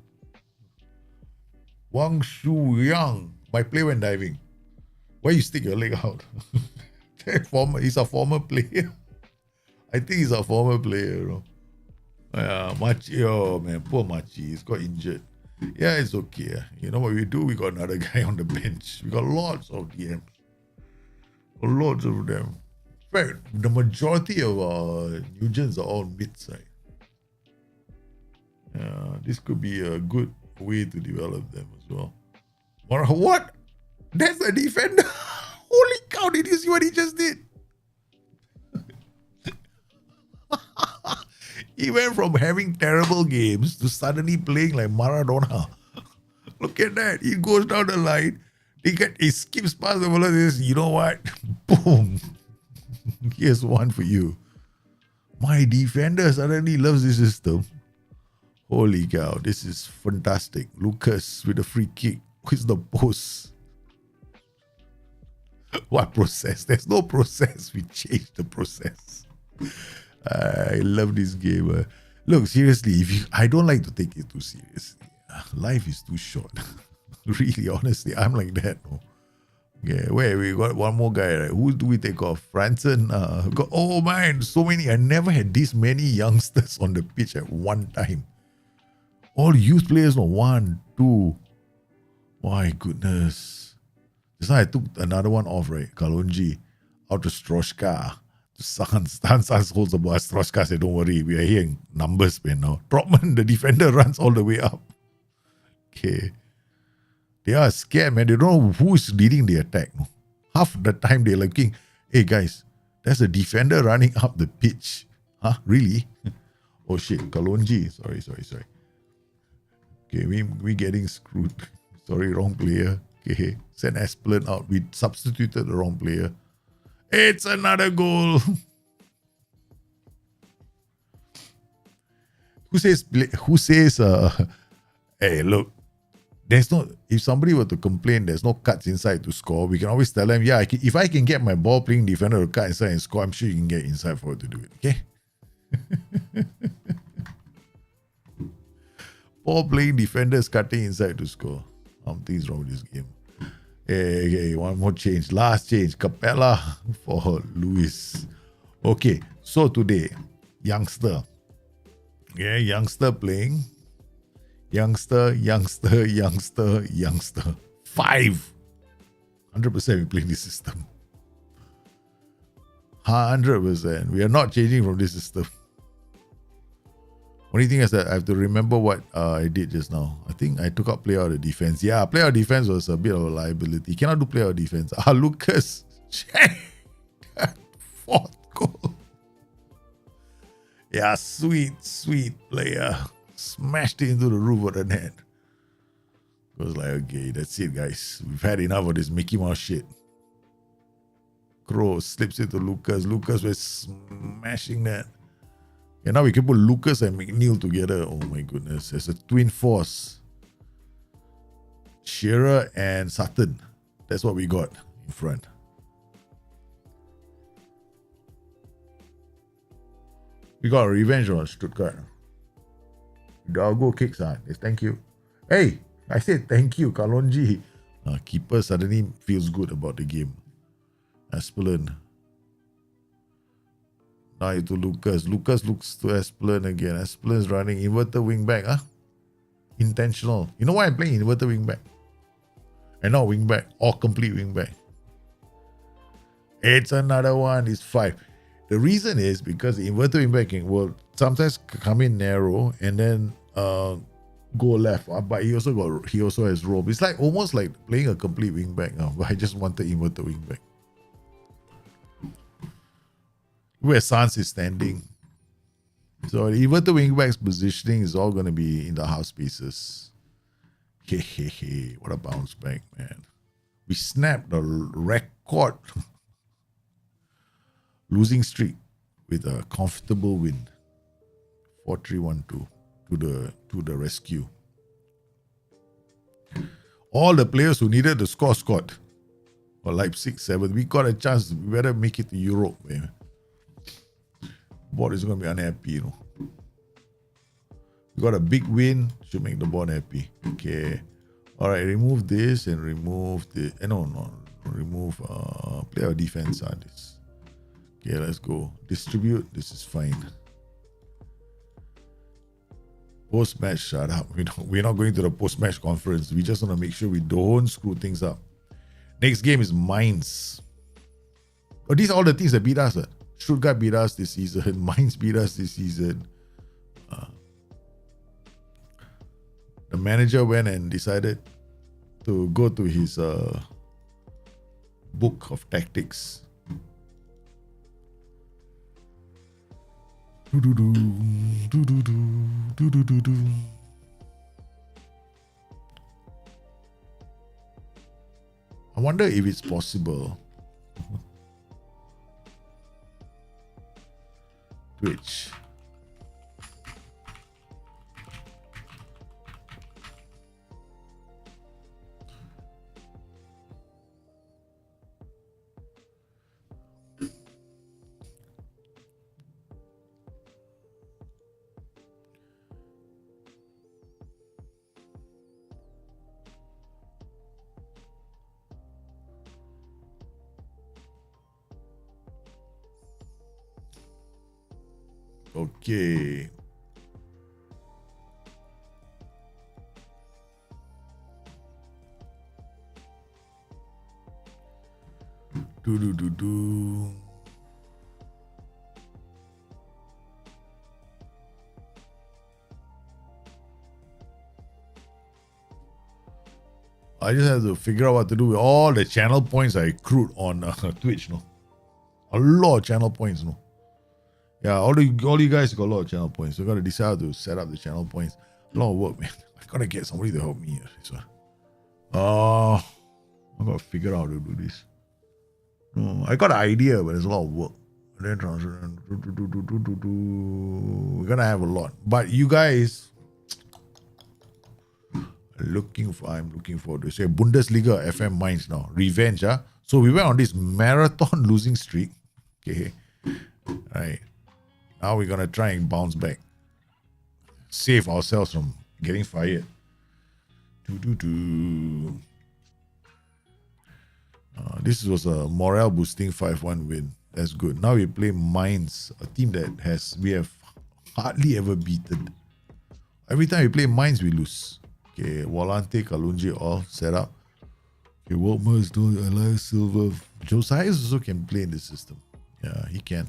Wang Shu Yang might play when diving. Why you stick your leg out? He's a former player. I think he's a former player, you know. Machi, oh man, poor Machi. He's got injured. Yeah, it's okay. You know what we do? We got another guy on the bench. We got lots of DMs. Lots of them. In fact, the majority of our Nugents are all mid-side. This could be a good way to develop them as well. What? That's a defender? Holy cow, did you see what he just did? He went from having terrible games to suddenly playing like Maradona. Look at that. He goes down the line. He skips past the ball and says, you know what? Boom. Here's one for you. My defender suddenly loves this system. Holy cow. This is fantastic. Lucas with a free kick. Where's the post? What process? There's no process. We changed the process. I love this game. Look, seriously, I don't like to take it too seriously. Life is too short. Really, honestly, I'm like that. No? Okay, where we got one more guy, right? Who do we take off? Franson. Oh man, so many. I never had this many youngsters on the pitch at one time. All youth players, no, 1, 2. My goodness. Just now I took another one off, right? Kalonji out to Stroshka. Sans holds the ball. Stroshka said, don't worry, we are here in numbers, man. Now, Trotman, the defender, runs all the way up. Okay. They are scared, man. They don't know who's leading the attack. No? Half the time they're looking, hey guys, there's a defender running up the pitch. Huh? Really? Oh shit, Kalonji. Sorry. Okay, we getting screwed. Sorry, wrong player. Okay, send Asplin out. We substituted the wrong player. It's another goal. Who says, hey, look, there's no, if somebody were to complain there's no cuts inside to score, we can always tell them, yeah, if I can get my ball playing defender to cut inside and score, I'm sure you can get inside for it to do it, okay? Ball playing defenders cutting inside to score. Something's wrong with this game. Hey, one more change. Last change. Capella for Luis. Okay, so today, youngster. Yeah, youngster playing. Youngster. 5. 100% we play this system. 100%. We are not changing from this system. Only thing is that I have to remember what I did just now. I think I took out player out of defense. Yeah, player out of defense was a bit of a liability. Cannot do player out of defense. Lucas. 4th goal. Yeah, sweet player. Smashed it into the roof of the net. It was like, okay, that's it, guys. We've had enough of this Mickey Mouse shit. Crow slips it to Lucas. Lucas was smashing that. And now we can put Lucas and McNeil together. Oh my goodness. There's a twin force. Shearer and Sutton. That's what we got in front. We got a revenge on Stuttgart. Hidalgo kicks on. Yes, thank you. Hey, I said thank you, Kalonji. Keeper suddenly feels good about the game. Asplin. Now to Lucas. Lucas looks to Asplin again. Asplin's running inverted wing back. Intentional. You know why I'm playing inverted wing back? And not wing back or complete wing back. It's another one. It's 5. The reason is because the inverted wing back will sometimes come in narrow and then go left. But he also has rope. It's like almost like playing a complete wing back. But I just wanted inverted wing back. Where Sans is standing. So the inverted wing back's positioning is all going to be in the half spaces. Hey, what a bounce back, man. We snapped the record losing streak with a comfortable win. 4-3-1-2 to the rescue. All the players who needed to score scored. For Leipzig 7, we got a chance. We better make it to Europe. Man. Board is going to be unhappy, you know. We got a big win. Should make the board happy. Okay. All right. Remove this and remove the. No. Remove player defense. This. Okay. Let's go. Distribute. This is fine. Post-match, shut up. We're not going to the post-match conference. We just want to make sure we don't screw things up. Next game is Mainz. Oh, these are all the things that beat us. Stuttgart beat us this season. Mainz beat us this season. The manager went and decided to go to his book of tactics. I wonder if it's possible. Twitch. Okay. I just have to figure out what to do with all the channel points I accrued on Twitch, no? A lot of channel points, no? Yeah, all you guys got a lot of channel points. So got to decide how to set up the channel points. A lot of work, man. I gotta get somebody to help me. This one. I gotta figure out how to do this. No, I got an idea, but it's a lot of work. Then transfer. We're gonna have a lot. But you guys, I'm looking forward to say Bundesliga FM Mainz now. Revenge, huh? So we went on this marathon losing streak. Okay. All right. Now we're going to try and bounce back. Save ourselves from getting fired. This was a morale boosting 5-1 win. That's good. Now we play Mainz, a team that we have hardly ever beaten. Every time we play Mainz, we lose. Okay, Volante, Kalunji, all set up. Okay, Woltmers, Elias Silva. Josiah also can play in the system. Yeah, he can.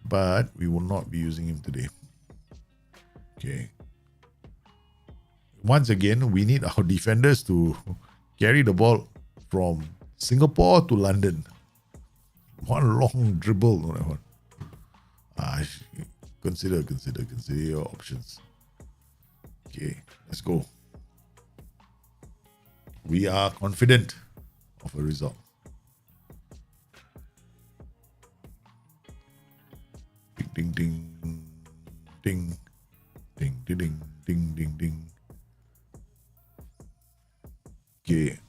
But we will not be using him today. Okay. Once again, we need our defenders to carry the ball from Singapore to London. One long dribble. No, that one. Consider your options. Okay, let's go. We are confident of a result. Ding ding ding ding ding ding ding ding ding. Okay.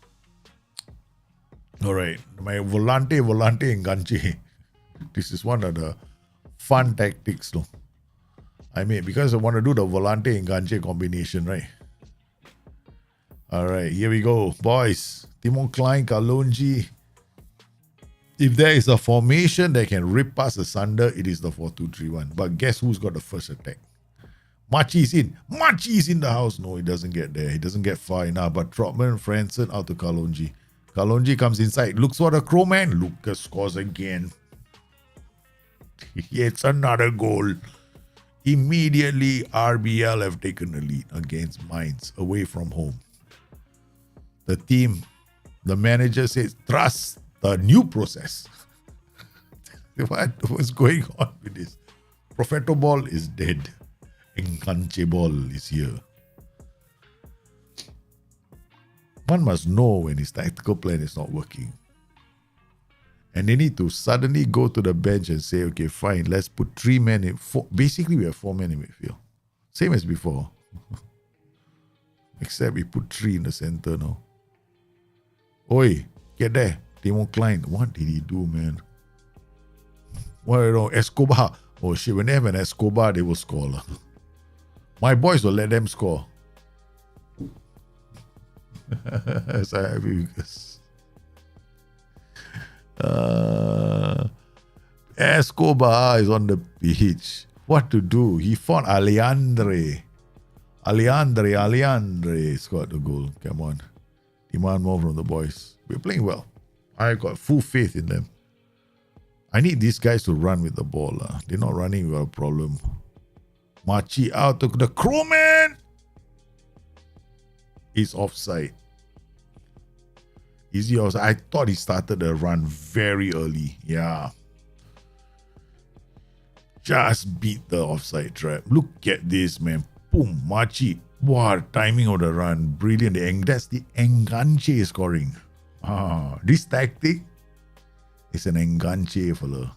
All right. My volante enganche. This is one of the fun tactics, no? I mean, because I want to do the volante enganche combination, right? All right, here we go, boys. Timon Klein, Kalonji. If there is a formation that can rip us asunder, it is the 4-2-3-1. But guess who's got the first attack? Machi is in. Machi is in the house. No, he doesn't get there. He doesn't get far enough. But Trotman, Franson out to Kalonji. Kalonji comes inside. Looks for the Crowman. Lucas scores again. It's another goal. Immediately, RBL have taken the lead against Mainz away from home. The team, the manager says, trust the new process. What's going on with this? Profeto ball is dead. Enganche ball is here. One must know when his tactical plan is not working. And they need to suddenly go to the bench and say, okay, fine, let's put 3 men in. Basically, we have 4 men in midfield. Same as before. Except we put 3 in the center now. Oi, get there. Timo Klein. What did he do, man? What, you know, Escobar. Oh shit, when they have an Escobar, they will score. My boys will let them score. Escobar is on the pitch. What to do? He fought Alejandre scored the goal. Come on. Demand more from the boys. We're playing well. I got full faith in them. I need these guys to run with the ball. They're not running, we have a problem. Machi out to the crewman. He's offside. Easy offside. I thought he started the run very early. Yeah. Just beat the offside trap. Look at this, man. Boom, Machi. What timing of the run. Brilliant. That's the enganche scoring. This tactic is an enganche, fella.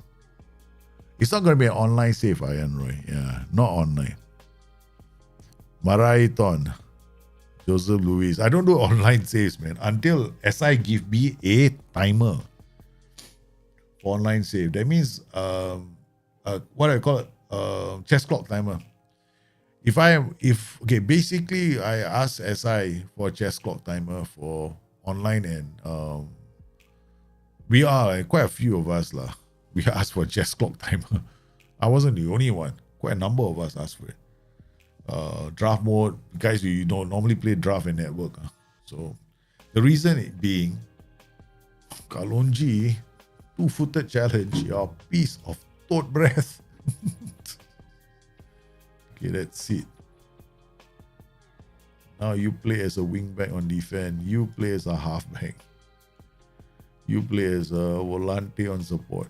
It's not going to be an online save, Ian Roy. Yeah, not online. Maraiton. Joseph Luis. I don't do online saves, man. Until SI give me a timer for online save. That means what I call it, chess clock timer. Basically I ask SI for a chess clock timer for online, and we are quite a few of us lah. We asked for a chess clock timer. I wasn't the only one. Quite a number of us asked for it. Draft mode, guys, you don't normally play draft and network. So the reason it being, Kalonji, 2-footed challenge, your piece of thought breath. Okay, that's it. Now you play as a wingback on defense. You play as a halfback. You play as a volante on support.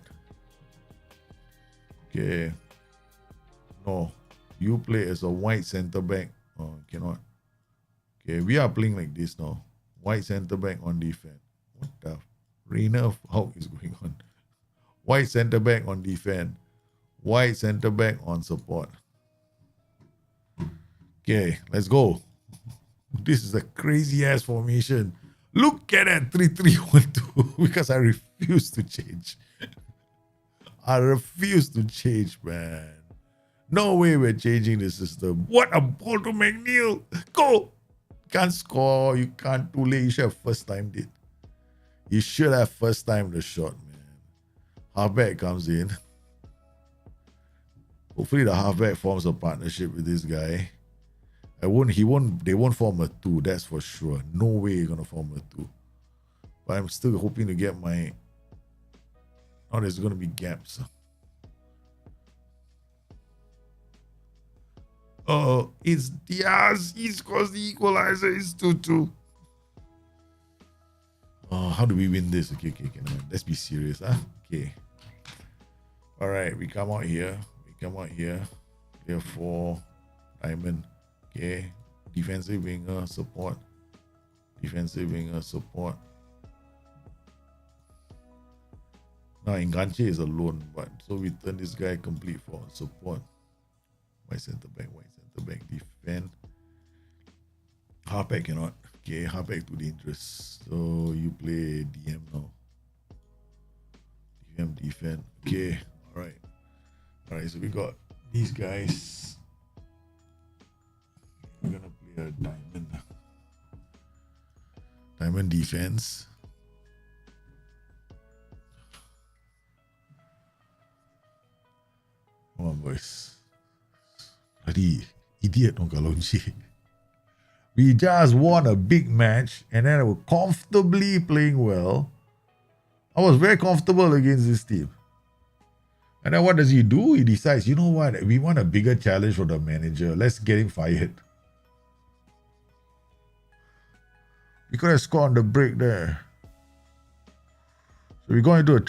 Okay. No. You play as a white centre back. Oh, cannot. Okay, we are playing like this now. White centre back on defense. What the Rainer how is going on? White centre back on defense. White centre back on support. Okay, let's go. This is a crazy ass formation. Look at that 3-3-1-2 because I refuse to change. I refuse to change, man. No way we're changing the system. What a ball to McNeil. Go. Can't score. You can't too late. You should have first timed it. You should have first timed the shot, man. Halfback comes in. Hopefully the halfback forms a partnership with this guy. They won't form a 2, that's for sure. No way you're gonna form a 2. But I'm still hoping to get my. Oh, there's gonna be gaps. Oh, it's Diaz. He scores the equalizer. It's 2-2. Oh, how do we win this? Okay, let's be serious, huh? Okay. All right, we come out here. Here 4 diamond. Okay, defensive winger support. Now Enganche is alone, but so we turn this guy complete for support. White centre back, defend. Halfback cannot. Okay, halfback too dangerous. So you play DM now. DM defend. Okay, alright. So we got these guys. We're gonna play a diamond defense. Come on, boys. Bloody idiot on Kalonji. We just won a big match and then we're comfortably playing well. I was very comfortable against this team. And then what does he do? He decides, you know what? We want a bigger challenge for the manager. Let's get him fired. We could have scored on the break there. So we're going to a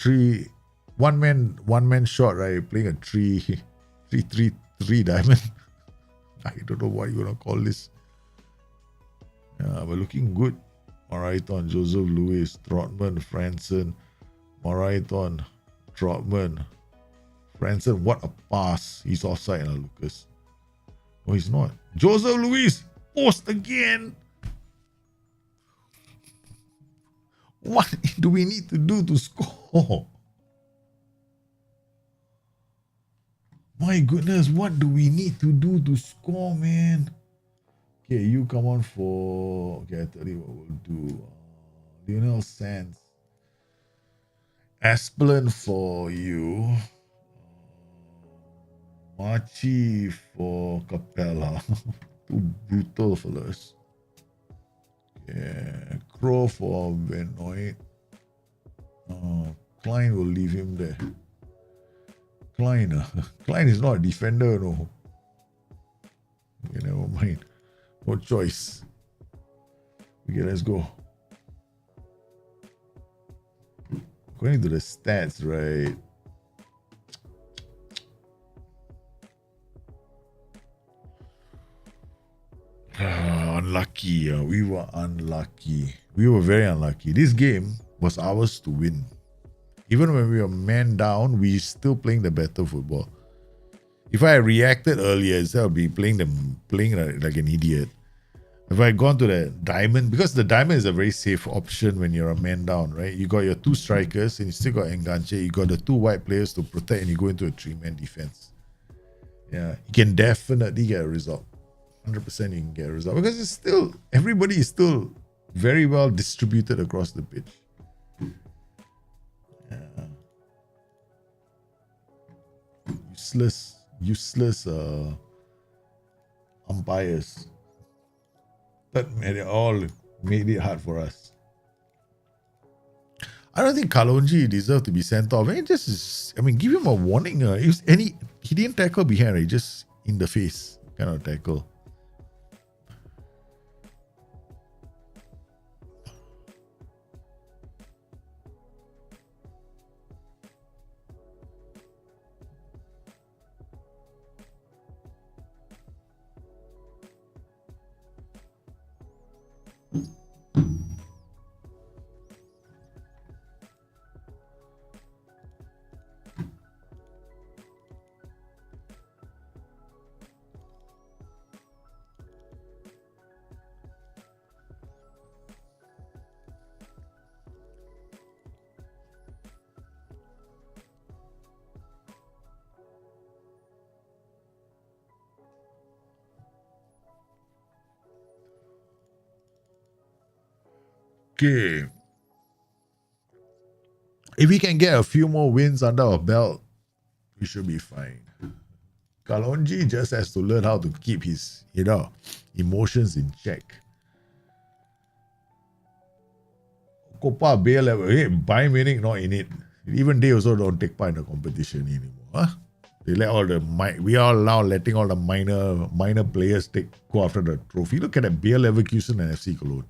one man shot, right? Playing a 3-3-3 diamond. I don't know what you want to call this. Yeah, we're looking good. Maraiton, Joseph Lewis, Trotman, Franson, Maraiton, Trotman, Franson. What a pass. He's offside now, Lucas. No, he's not. Joseph Lewis, post again. What do we need to do to score? My goodness, what do we need to do to score, man? Okay, you come on for... Okay, I tell you what we'll do. Lionel Sands. Asplin for you. Machi for Capella. Too brutal fellas. Yeah, Crow for Benoit. Klein will leave him there. Klein is not a defender, no. Okay, never mind. No choice. Okay, let's go. According to the stats, right? Unlucky. We were unlucky. We were very unlucky. This game was ours to win. Even when we were man down, we still playing the better football. If I reacted earlier, instead of playing like an idiot, if I had gone to the diamond, because the diamond is a very safe option when you're a man down, right? You got your two strikers and you still got Enganche. You got the two white players to protect and you go into a 3-man defense. Yeah, you can definitely get a result. 100% you can get a result because it's still, everybody is still very well distributed across the pitch. Yeah. Useless umpires that made it hard for us. I don't think Kalonji deserved to be sent off. Give him a warning. He didn't tackle behind, right? Just in the face kind of tackle. Okay. If we can get a few more wins under our belt, we should be fine. Kalonji just has to learn how to keep his, emotions in check. Copa Bay level, Bayern Munich not in it. Even they also don't take part in the competition anymore. Huh? They let we are now letting all the minor players go after the trophy. Look at that, Bayer Leverkusen and FC Cologne.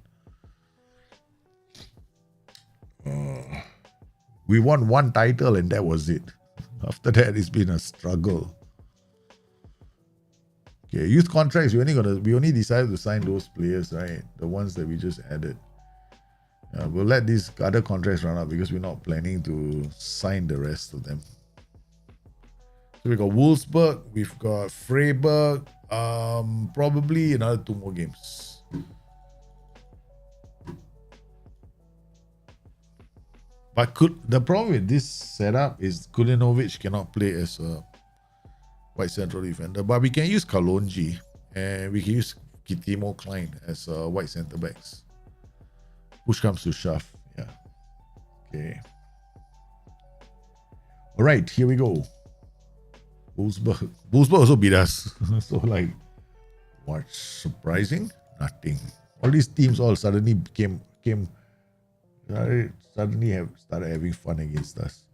We won one title and that was it. After that, it's been a struggle. Okay, youth contracts. We only decided to sign those players, right? The ones that we just added. We'll let these other contracts run out because we're not planning to sign the rest of them. So we got Wolfsburg, we've got Freiburg, probably another 2 more games. But the problem with this setup is Kulinovic cannot play as a white central defender. But we can use Kalonji and we can use Kitimo Klein as white centre backs. Push comes to shove. Yeah. Okay. All right, here we go. Wolfsburg also beat us. So what's surprising? Nothing. All these teams all suddenly started having fun against us.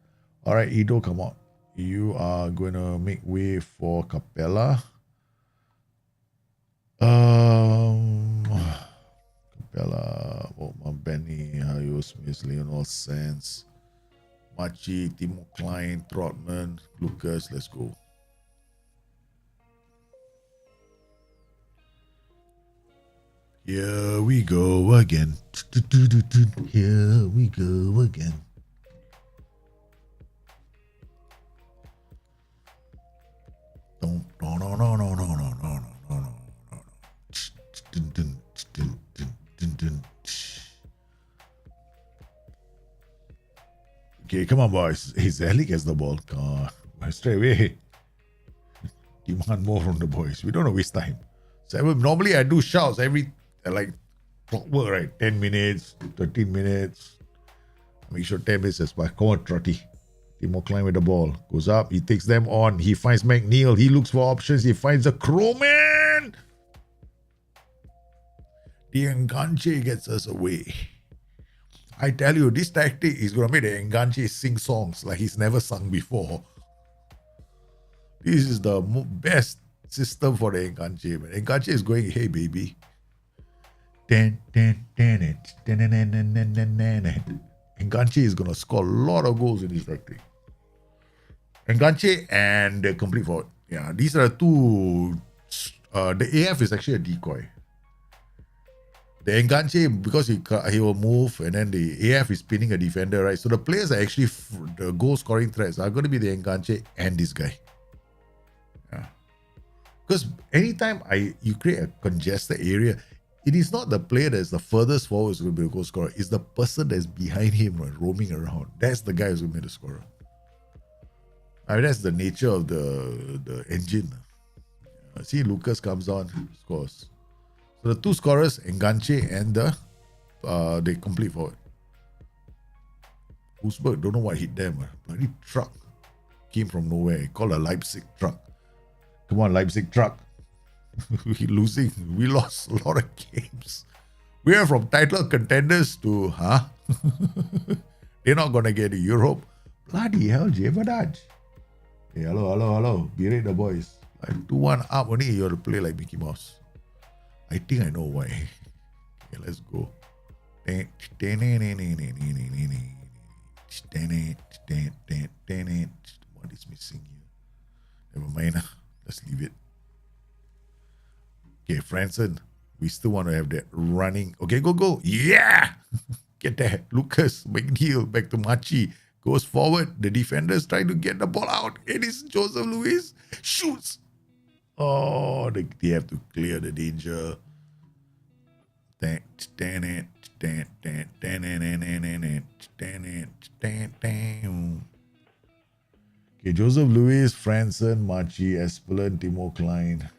All right, Ido, come on. You are going to make way for Capella. Capella, Benny, Hayo Smith, Leonel Sands, Machi, Timo Klein, Trotman, Lucas. Let's go. Here we go again. Here we go again. Okay, come on, boys. Hey, Zelik has the ball. Come on. Straight away. Demand more from the boys. We don't want to waste time. So normally I do shouts every, like, clockwork, right? 10 minutes, 13 minutes. Make sure 10 minutes is by. Come on, Trotty. Timo Klein with the ball. Goes up. He takes them on. He finds McNeil. He looks for options. He finds a Crowman. The Enganche gets us away. I tell you, this tactic is going to make the Enganche sing songs like he's never sung before. This is the best system for the Enganche. Enganche is going, hey, baby. Enganche is going to score a lot of goals in this tactic. Enganche and the complete forward. Yeah, these are the two. The AF is actually a decoy. The Enganche, because he will move, and then the AF is pinning a defender, right? So the players are actually, the goal scoring threats are going to be the Enganche and this guy. Yeah. Because anytime you create a congested area, it is not the player that's the furthest forward is going to be the goal scorer. It's the person that's behind him, right, roaming around. That's the guy who's going to be the scorer. I mean, that's the nature of the engine. See, Lucas comes on, scores. So the two scorers, Enganche and the complete forward. Wolfsburg, don't know what hit them. Bloody truck came from nowhere. Called a Leipzig truck. Come on, Leipzig truck. We're losing. We lost a lot of games. We are from title contenders to, they're not going to get to Europe. Bloody hell, Jevadaj. Hey, hello. Berate the boys. Like 2-1 up only, you have to play like Mickey Mouse. I think I know why. Okay, let's go. What is missing here? Never mind. Let's leave it. Okay, Franson. We still want to have that running. Okay, go. Yeah! Get that. Lucas, McNeil, back to Machi. Goes forward. The defenders trying to get the ball out. It is Joseph Luis. Shoots. Oh, they have to clear the danger. Okay, Joseph Luis, Franson, Machi, Espelin, Timo Klein.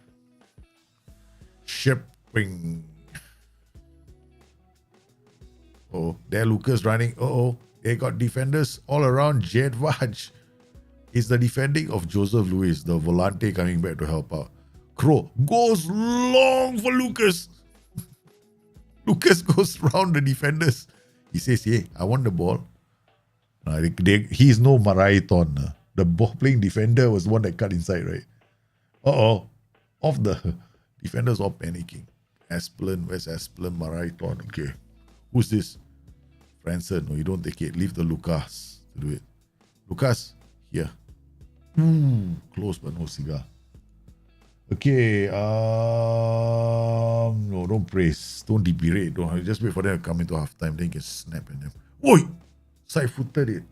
Shipping. Oh, there Lucas running. They got defenders all around. Jedvaj is the defending of Joseph Luis, the volante coming back to help out. Crow goes long for Lucas. Lucas goes round the defenders. He says, hey, I want the ball. He's no Maraiton. The ball playing defender was the one that cut inside, right? Off the defenders all panicking. Espelin, where's Espelin? Maraiton. Okay. Who's this? Franson. No, you don't take it. Leave the Lucas to do it. Lucas, here. Close but no cigar. Okay, no, don't praise. Don't deberate. Don't just wait for them to come into halftime. Then you can snap at them. Oi! Side-footed it.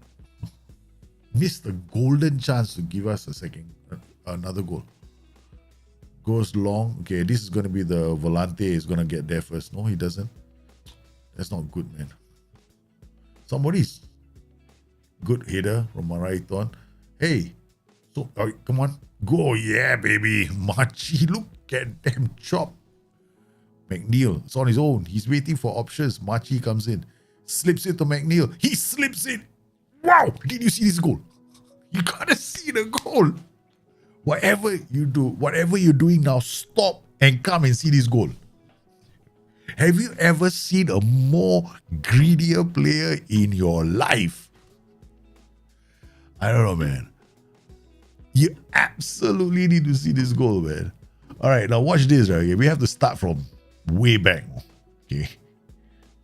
Missed a golden chance to give us another goal. Goes long. Okay, this is going to be the volante. Is going to get there first. No, he doesn't. That's not good, man. Somebody's good header from Maraiton. Hey, so come on. Go, yeah, baby. Machi, look at them chop. McNeil, it's on his own. He's waiting for options. Machi comes in. Slips it to McNeil. He slips it. Wow, did you see this goal? You gotta see the goal. Whatever you do, whatever you're doing now, stop and come and see this goal. Have you ever seen a more greedier player in your life? I don't know, man. You absolutely need to see this goal, man. All right, now watch this, right? Okay, we have to start from way back. Okay.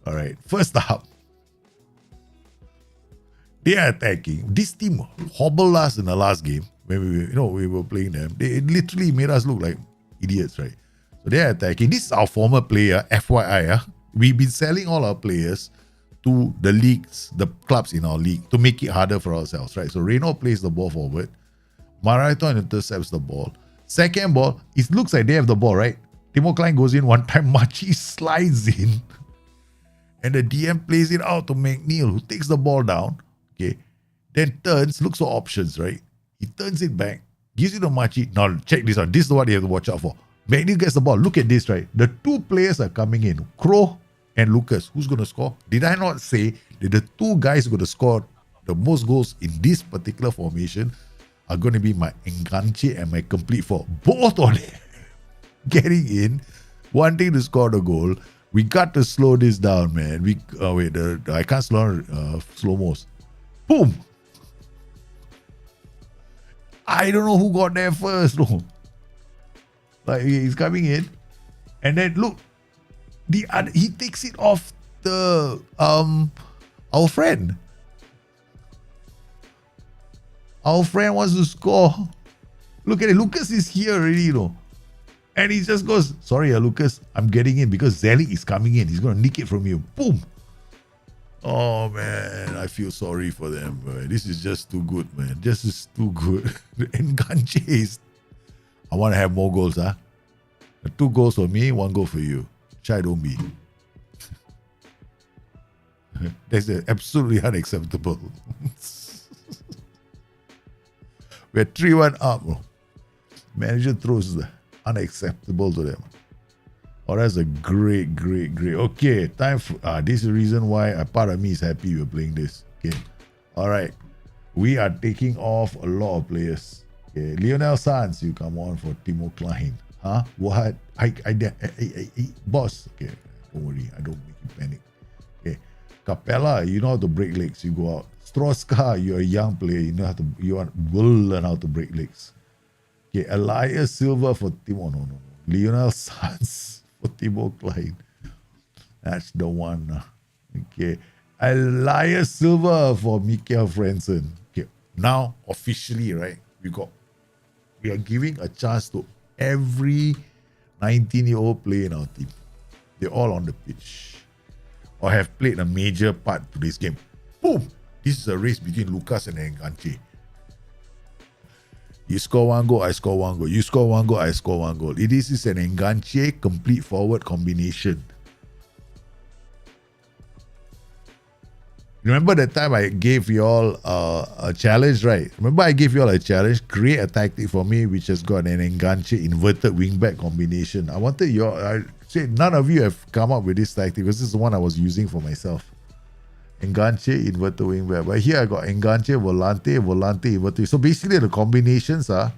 All right, first up, they are attacking. This team hobbled us in the last game when we were playing them. They literally made us look like idiots, right? So they are attacking. This is our former player, FYI. We've been selling all our players to the leagues, the clubs in our league, to make it harder for ourselves, right? So Renault plays the ball forward. Maraiton intercepts the ball. Second ball, it looks like they have the ball, right? Timo Klein goes in one time, Machi slides in. And the DM plays it out to McNeil, who takes the ball down. Okay. then turns, looks for options, right? He turns it back, gives you the marchi. Now check this out. This is what you have to watch out for. McNeil gets the ball. Look at this, right? The two players are coming in, Crow and Lucas. Who's going to score? Did I not say that the two guys who are going to score the most goals in this particular formation are going to be my enganche and my complete four? Both on it. Getting in, wanting to score the goal. We got to slow this down, man. I can't slow-mos. Boom! I don't know who got there first, no. Like he's coming in, and then look, he takes it off the our friend. Our friend wants to score. Look at it. Lucas is here already, you know. And he just goes, sorry, Lucas, I'm getting in because Zelik is coming in. He's going to nick it from you. Boom. Oh, man, I feel sorry for them. Man. This is just too good, man. This is too good. And Ganche is, I want to have more goals, huh? 2 goals for me, 1 goal for you. Chai don't be. That's absolutely unacceptable. We're 3-1 up, bro. Manager throws the unacceptable to them. Oh, that's a great. Okay, time for this is the reason why a part of me is happy we're playing this. Okay. Alright. We are taking off a lot of players. Okay. Lionel Sanz, you come on for Timo Klein. Huh? What? I boss. Okay. Don't worry, I don't make you panic. Okay. Capella, you know how to break legs, you go out. Stroska, you're a young player, you will learn how to break legs. Okay, Elias Silva for Timo. No. Lionel Sanz for Timo Klein. That's the one. Okay. Elias Silva for Mikael Franzen. Okay. Now, officially, right, we are giving a chance to every 19-year-old player in our team. They're all on the pitch or have played a major part to this game. Boom! This is a race between Lucas and Enganche. You score 1 goal, I score 1 goal. You score 1 goal, I score 1 goal. This is an Enganche complete forward combination. Remember the time I gave you all a challenge, right? Remember I gave you all a challenge? Create a tactic for me which has got an Enganche inverted wingback combination. I said none of you have come up with this tactic because this is the one I was using for myself. Enganche, inverted wingback. But here I got Enganche, Volante, inverted. So basically the combinations are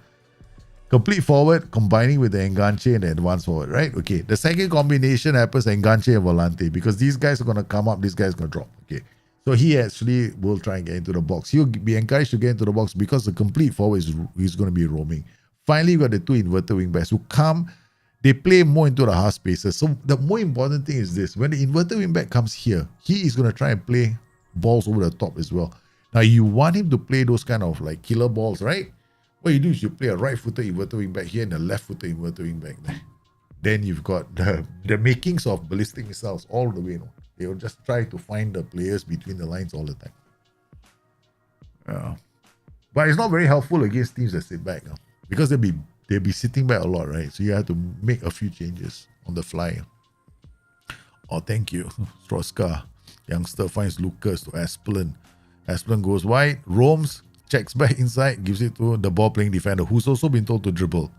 complete forward combining with the Enganche and the advanced forward, right? Okay. The second combination happens Enganche and Volante because these guys are going to come up, this guy is going to drop. Okay. So he actually will try and get into the box. He'll be encouraged to get into the box because the complete forward is going to be roaming. Finally, we got the 2 inverted wingbacks who come. They play more into the half spaces. So the more important thing is this. When the inverted wingback comes here, he is going to try and play balls over the top as well. Now, you want him to play those kind of like killer balls, right? What you do is you play a right-footed inverted wingback here and a left-footed inverted wingback there. Then you've got the makings of ballistic missiles all the way. You know? They will just try to find the players between the lines all the time. But it's not very helpful against teams that sit back because they'll be sitting back a lot, right? So you have to make a few changes on the fly. Oh, thank you. Stroska. Youngster finds Lucas to Aspelin. Aspelin goes wide, roams, checks back inside, gives it to the ball-playing defender who's also been told to dribble.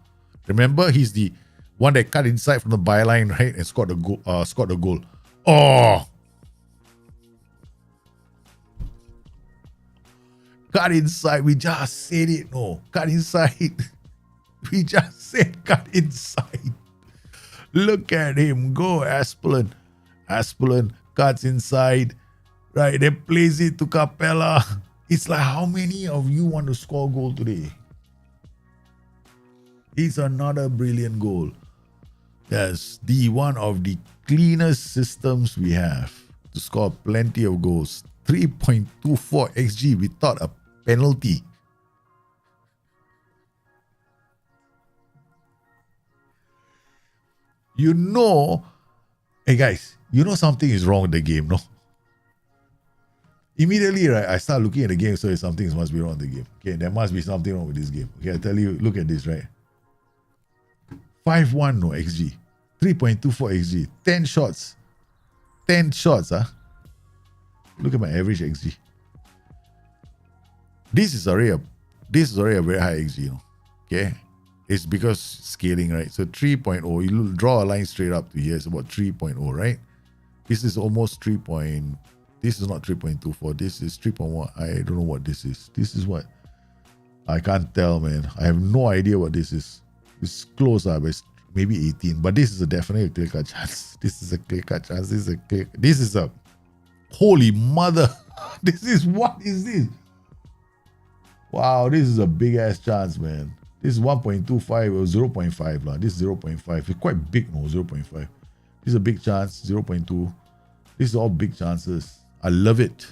Remember, he's the one that cut inside from the byline, right? And scored the goal. Oh! Cut inside. We just said it. No. Cut inside. We just said cut inside. Look at him go, Aspelin. Aspelin cuts inside. Right, then plays it to Capella. It's like, how many of you want to score a goal today? It's another brilliant goal. That's one of the cleanest systems we have to score plenty of goals. 3.24 XG without a penalty. You know, hey guys, you know something is wrong with the game, no? Immediately, right, I start looking at the game, so something must be wrong with the game. Okay, there must be something wrong with this game. Okay, I tell you, look at this, right? 5-1 no XG. 3.24 XG. 10 shots. 10 shots, huh? Look at my average XG. This is already a very high XG, okay? It's because scaling, right? So 3.0, you draw a line straight up to here, it's about 3.0, right? This is almost 3. This is not 3.24, this is 3.1. I don't know what this is. This is what? I can't tell, man. I have no idea what this is. It's close, but it's maybe 18. But this is definitely a clear-cut chance. This is a clear-cut chance. This is a holy mother. What is this? Wow, this is a big ass chance, man. This is 1.25 or 0.5 lah. This is 0.5. It's quite big, no? 0.5. This is a big chance. 0.2. This is all big chances. I love it.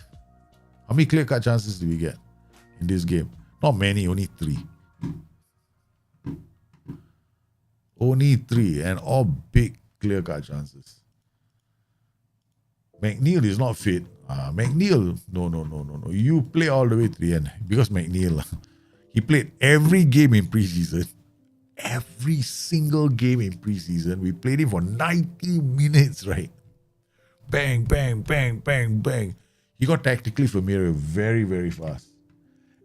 How many clear-cut chances do we get in this game? Not many, only 3. Only 3, and all big clear-cut chances. McNeil is not fit. McNeil, no. You play all the way to the end. Because McNeil, he played every game in preseason. Every single game in preseason. We played him for 90 minutes, right? Bang, bang, bang, bang, bang. He got tactically familiar very, very fast.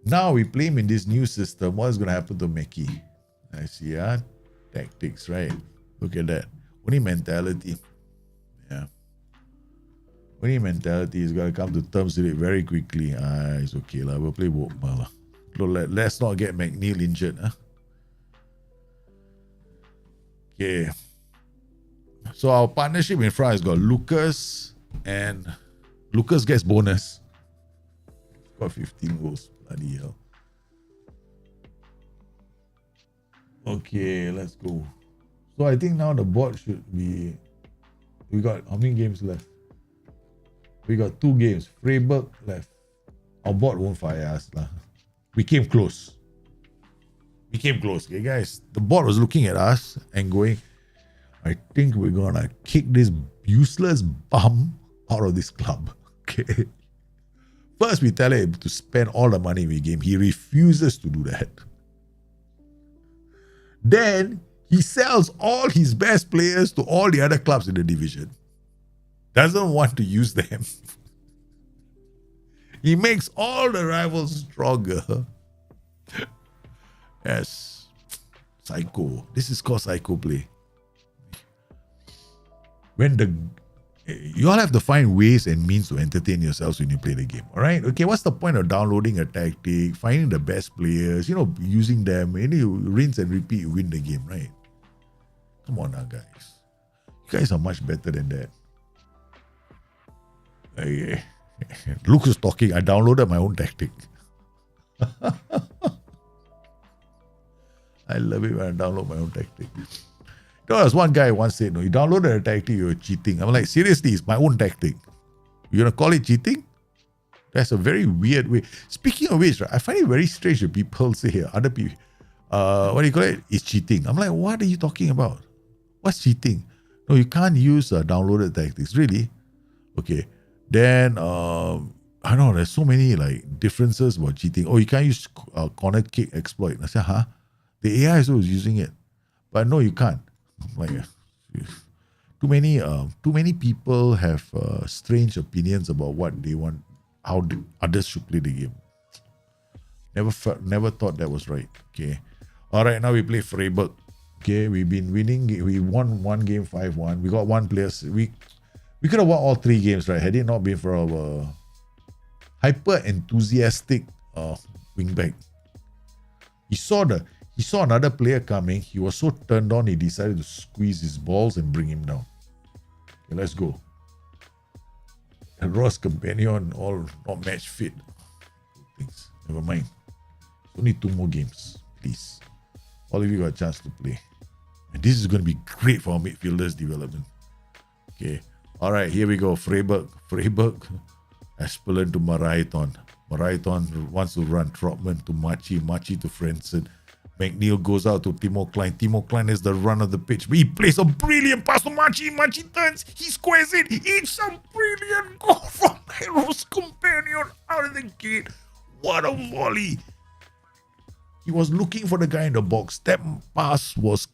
Now we play him in this new system. What is going to happen to Mackie? I see, tactics, right? Look at that. Only mentality. Yeah. Only mentality. He's got to come to terms with it very quickly. It's okay. We'll play Wokma. Let's not get McNeil injured. Okay. So our partnership in front has got Lucas, and Lucas gets bonus. Got 15 goals. Bloody hell. Okay, let's go. So I think now the board should be... We got how many games left? We got 2 games. Freiburg left. Our board won't fire us. We came close. Okay, guys. The board was looking at us and going, I think we're going to kick this useless bum out of this club. Okay. First, we tell him to spend all the money we gave him. He refuses to do that. Then he sells all his best players to all the other clubs in the division. Doesn't want to use them. He makes all the rivals stronger. Yes. Psycho. This is called psycho play. You all have to find ways and means to entertain yourselves when you play the game. All right? Okay, what's the point of downloading a tactic, finding the best players, using them, and you rinse and repeat, you win the game, right? Come on now, guys. You guys are much better than that. Okay. Luke is talking. I downloaded my own tactic. I love it when I download my own tactic. There was one guy once said, no, you downloaded a tactic, you're cheating. I'm like, seriously, it's my own tactic. You're going to call it cheating? That's a very weird way. Speaking of which, right, I find it very strange that people say here, other people, what do you call it? It's cheating. I'm like, what are you talking about? What's cheating? No, you can't use downloaded tactics. Really? Okay. Then, I don't know, there's so many differences about cheating. Oh, you can't use corner kick exploit. I said, huh? The AI also is using it. But no, you can't. Like, too many people have strange opinions about what they want, how others should play the game. Never thought that was right. Okay. All right, now we play Freiburg. Okay, we've been winning. We won one game 5-1. We got one player. We could have won all 3 games, right? Had it not been for our hyper enthusiastic wingback. He saw another player coming. He was so turned on, he decided to squeeze his balls and bring him down. Okay, let's go. And Ross companion, all not match fit. Things. Never mind. Only 2 more games, please. All of you got a chance to play. And this is going to be great for our midfielders' development. Okay. All right, here we go. Freiburg. Aspelin to Maraiton. Maraiton wants to run. Trotman to Machi. Machi to Frentzen. McNeil goes out to Timo Klein. Timo Klein is the run of the pitch. He plays a brilliant pass to Machi. Machi turns. He squares it. It's a brilliant goal from Hero's companion out of the gate. What a volley. He was looking for the guy in the box. That pass was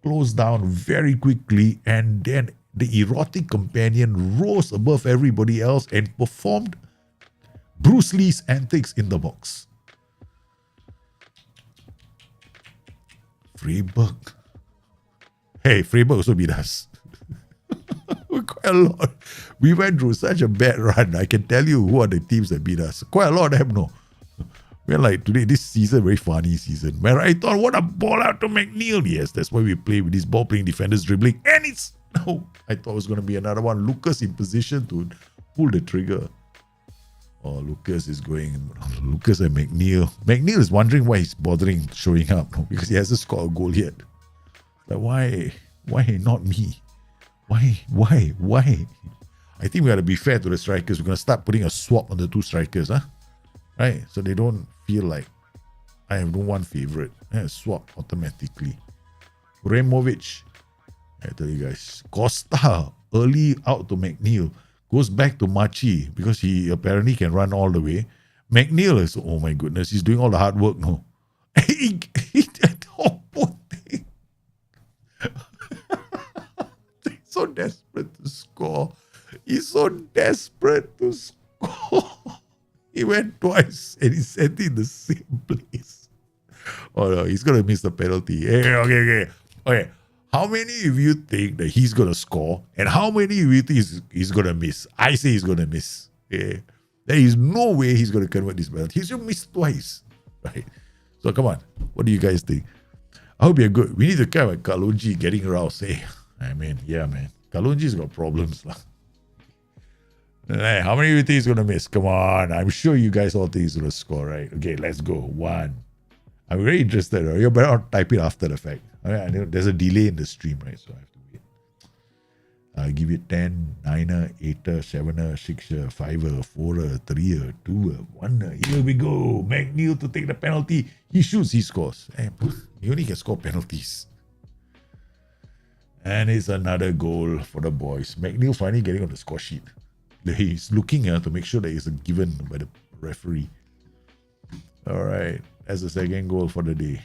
closed down very quickly, and then the erotic companion rose above everybody else and performed Bruce Lee's antics in the box. Freiburg. Hey, Freiburg also beat us. Quite a lot. We went through such a bad run. I can tell you who are the teams that beat us. Quite a lot of them, no. We're like, today, this season, very funny season. Where I thought, what a ball out to McNeil. Yes, that's why we play with these ball-playing defenders dribbling. And it's, no, I thought it was going to be another one. Lucas in position to pull the trigger. Oh, Lucas is going, Lucas and McNeil. McNeil is wondering why he's bothering showing up, no, because he hasn't scored a goal yet. Like, why not me? Why? I think we got to be fair to the strikers. We're going to start putting a swap on the two strikers, huh? Right? So they don't feel like I have no one favorite. Swap automatically. Removic. I tell you guys. Costa, early out to McNeil. Goes back to Machi because he apparently can run all the way. McNeil is, oh my goodness, he's doing all the hard work now. He's so desperate to score. He's so desperate to score. He went twice and he sent it in the same place. Oh no, he's gonna miss the penalty. Hey, okay. How many of you think that he's gonna score, and how many of you think he's gonna miss? I say he's gonna miss. Okay? There is no way he's gonna convert this penalty. He's gonna miss twice, right? So come on, what do you guys think? I hope you're good. We need to care about Kalonji getting roused. Hey, I mean, yeah, man. Kalonji's got problems, lah. Hey, how many of you think he's gonna miss? Come on, I'm sure you guys all think he's gonna score, right? Okay, let's go. 1. I'm very interested. You better not type it after the fact. I know there's a delay in the stream, right? So I have to wait. I'll give it 10, 9, 8, 7, 6, 5, 4, 3, 2, 1. Here we go. McNeil to take the penalty. He shoots, he scores. He only can score penalties. And it's another goal for the boys. McNeil finally getting on the score sheet. He's looking to make sure that it's a given by the referee. All right. That's the second goal for the day.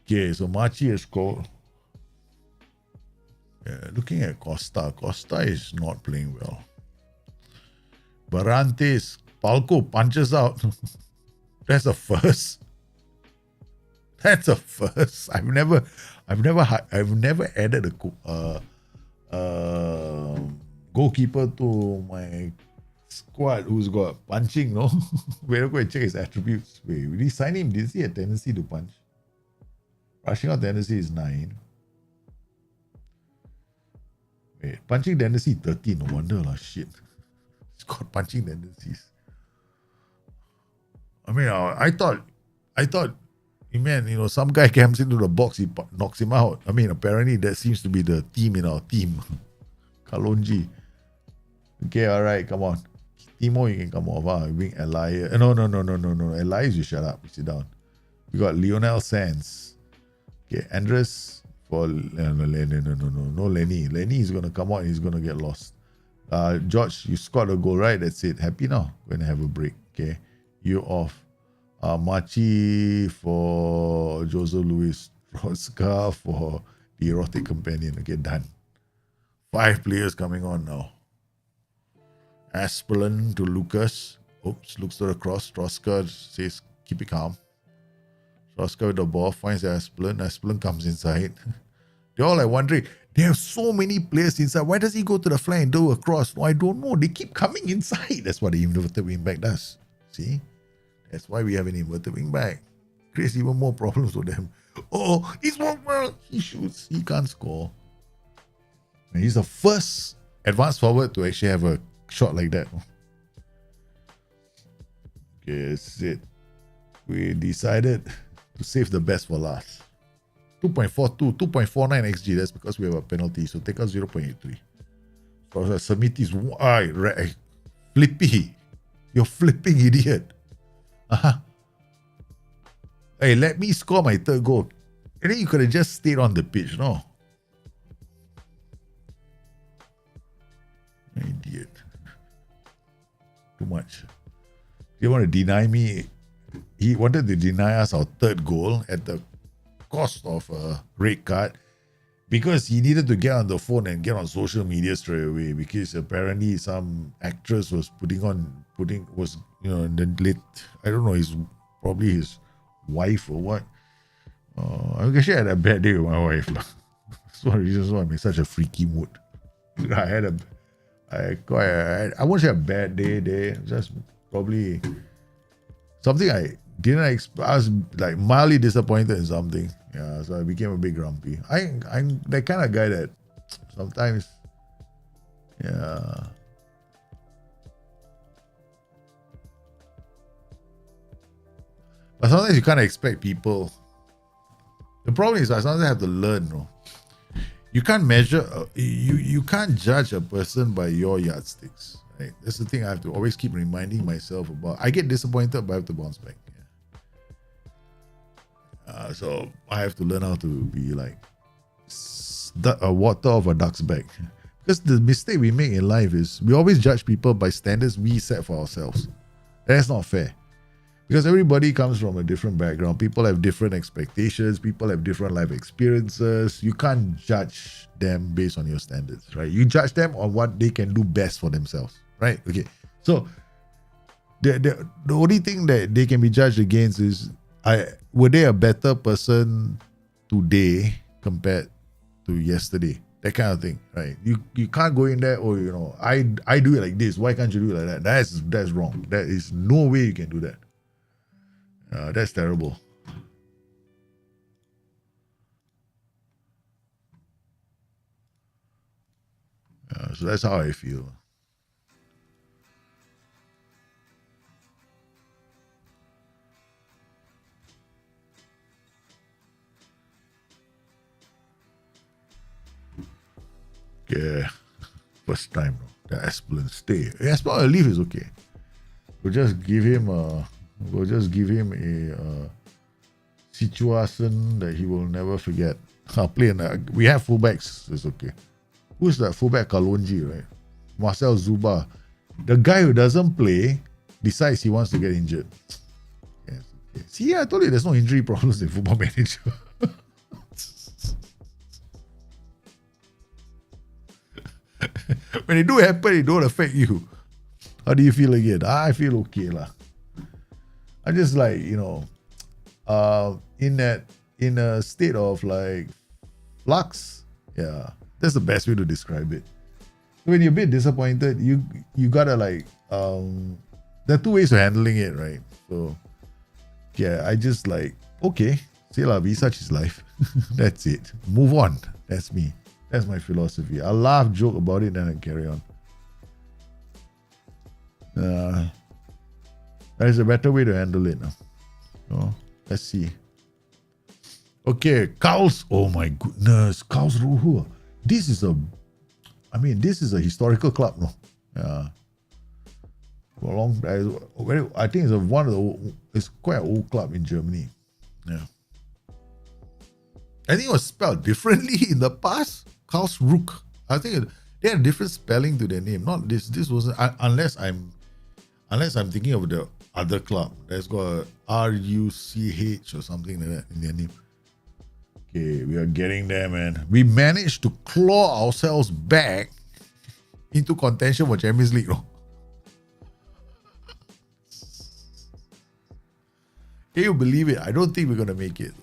Okay, so Machi has scored. Yeah, looking at Costa. Costa is not playing well. Barantes, Palco punches out. That's a first. That's a first. I've never added a goalkeeper to my squad who's got punching, no? We'll go and check his attributes. Wait, will he sign him? Does he have a tendency to punch? Rushing out tendency is 9. Wait, punching tendency 13. No wonder lah, shit. He's got punching tendencies. I mean, I thought, man, some guy comes into the box, he knocks him out. I mean, apparently that seems to be the team in our team. Kalonji. Okay, all right, come on. Timo, you can come off. Bring Elias. No. Elias, you shut up. You sit down. We got Lionel Sands. Okay, Andres for no Lenny. Lenny is gonna come out and he's gonna get lost. George, you scored a goal, right? That's it. Happy now? Gonna have a break. Okay, you off. Machi for Jose Luis. Troska for the erotic companion. Okay, done. 5 players coming on now. Aspelin to Lucas. Oops, looks to the cross. Troska says, keep it calm. Troska with the ball, finds Aspelin. Aspelin comes inside. They're all like wondering, they have so many players inside. Why does he go to the flank and do a cross? No, I don't know. They keep coming inside. That's what the inverted wing back does. See? That's why we have an inverted wing back. Creates even more problems for them. Oh, he's well. He shoots. He can't score. And he's the first advanced forward to actually have a shot like that. Okay, that's it. We decided to save the best for last. 2.42, 2.49 XG. That's because we have a penalty. So take us 0.83. So Samiti is flippy. You're flipping idiot. Hey, let me score my 3rd goal. And then you could have just stayed on the pitch, no? Idiot. Too much. They want to deny me. He wanted to deny us our 3rd goal at the cost of a red card. because he needed to get on the phone and get on social media straight away because apparently some actress was was and then late, I don't know, his probably his wife or what. I actually had a bad day with my wife. That's one of the reasons why I'm in such a freaky mood. I won't say a bad day there, just probably something I didn't expect. I was like mildly disappointed in something. Yeah, so I became a bit grumpy. I'm that kind of guy that sometimes, yeah. But sometimes you can't expect people. The problem is I sometimes have to learn. No? You can't measure, you can't judge a person by your yardsticks. Right? That's the thing I have to always keep reminding myself about. I get disappointed, but I have to bounce back. Yeah. So I have to learn how to be like a water of a duck's back. Because the mistake we make in life is we always judge people by standards we set for ourselves. That's not fair. Because everybody comes from a different background. People have different expectations. People have different life experiences. You can't judge them based on your standards, right? You judge them on what they can do best for themselves, right? Okay. So the only thing that they can be judged against is, were they a better person today compared to yesterday? That kind of thing, right? You can't go in there, I do it like this. Why can't you do it like that? That's wrong. There is no way you can do that. That's terrible. So that's how I feel. Yeah, first time, the Asplen stay. Asplen leave is okay. We'll just give him a situation that he will never forget. I'll play. We have fullbacks. It's okay. Who's that fullback? Kalonji, right? Marcel Zuba. The guy who doesn't play decides he wants to get injured. Yes. Okay. See, I told you there's no injury problems in Football Manager. When it do happen, it don't affect you. How do you feel again? I feel okay lah. I just like, in a state of like flux. Yeah, that's the best way to describe it. When you're a bit disappointed, you gotta like, there are two ways of handling it, right? So yeah, I just like, okay, c'est la vie, such is life. That's it. Move on. That's me. That's my philosophy. I laugh, joke about it, then I carry on. There's a better way to handle it now. So, let's see. Okay, Carl's. Oh my goodness, Carl's Ruhu. This is a historical club, no? Yeah. For a long time, I think it's quite an old club in Germany. Yeah. I think it was spelled differently in the past. Karlsruhe. I think they had a different spelling to their name. Not this. This wasn't, unless I'm thinking of the other club that's got a RUCH or something like that in their name. Okay, we are getting there, man. We managed to claw ourselves back into contention for Champions League. Can you believe it? I don't think we're gonna make it.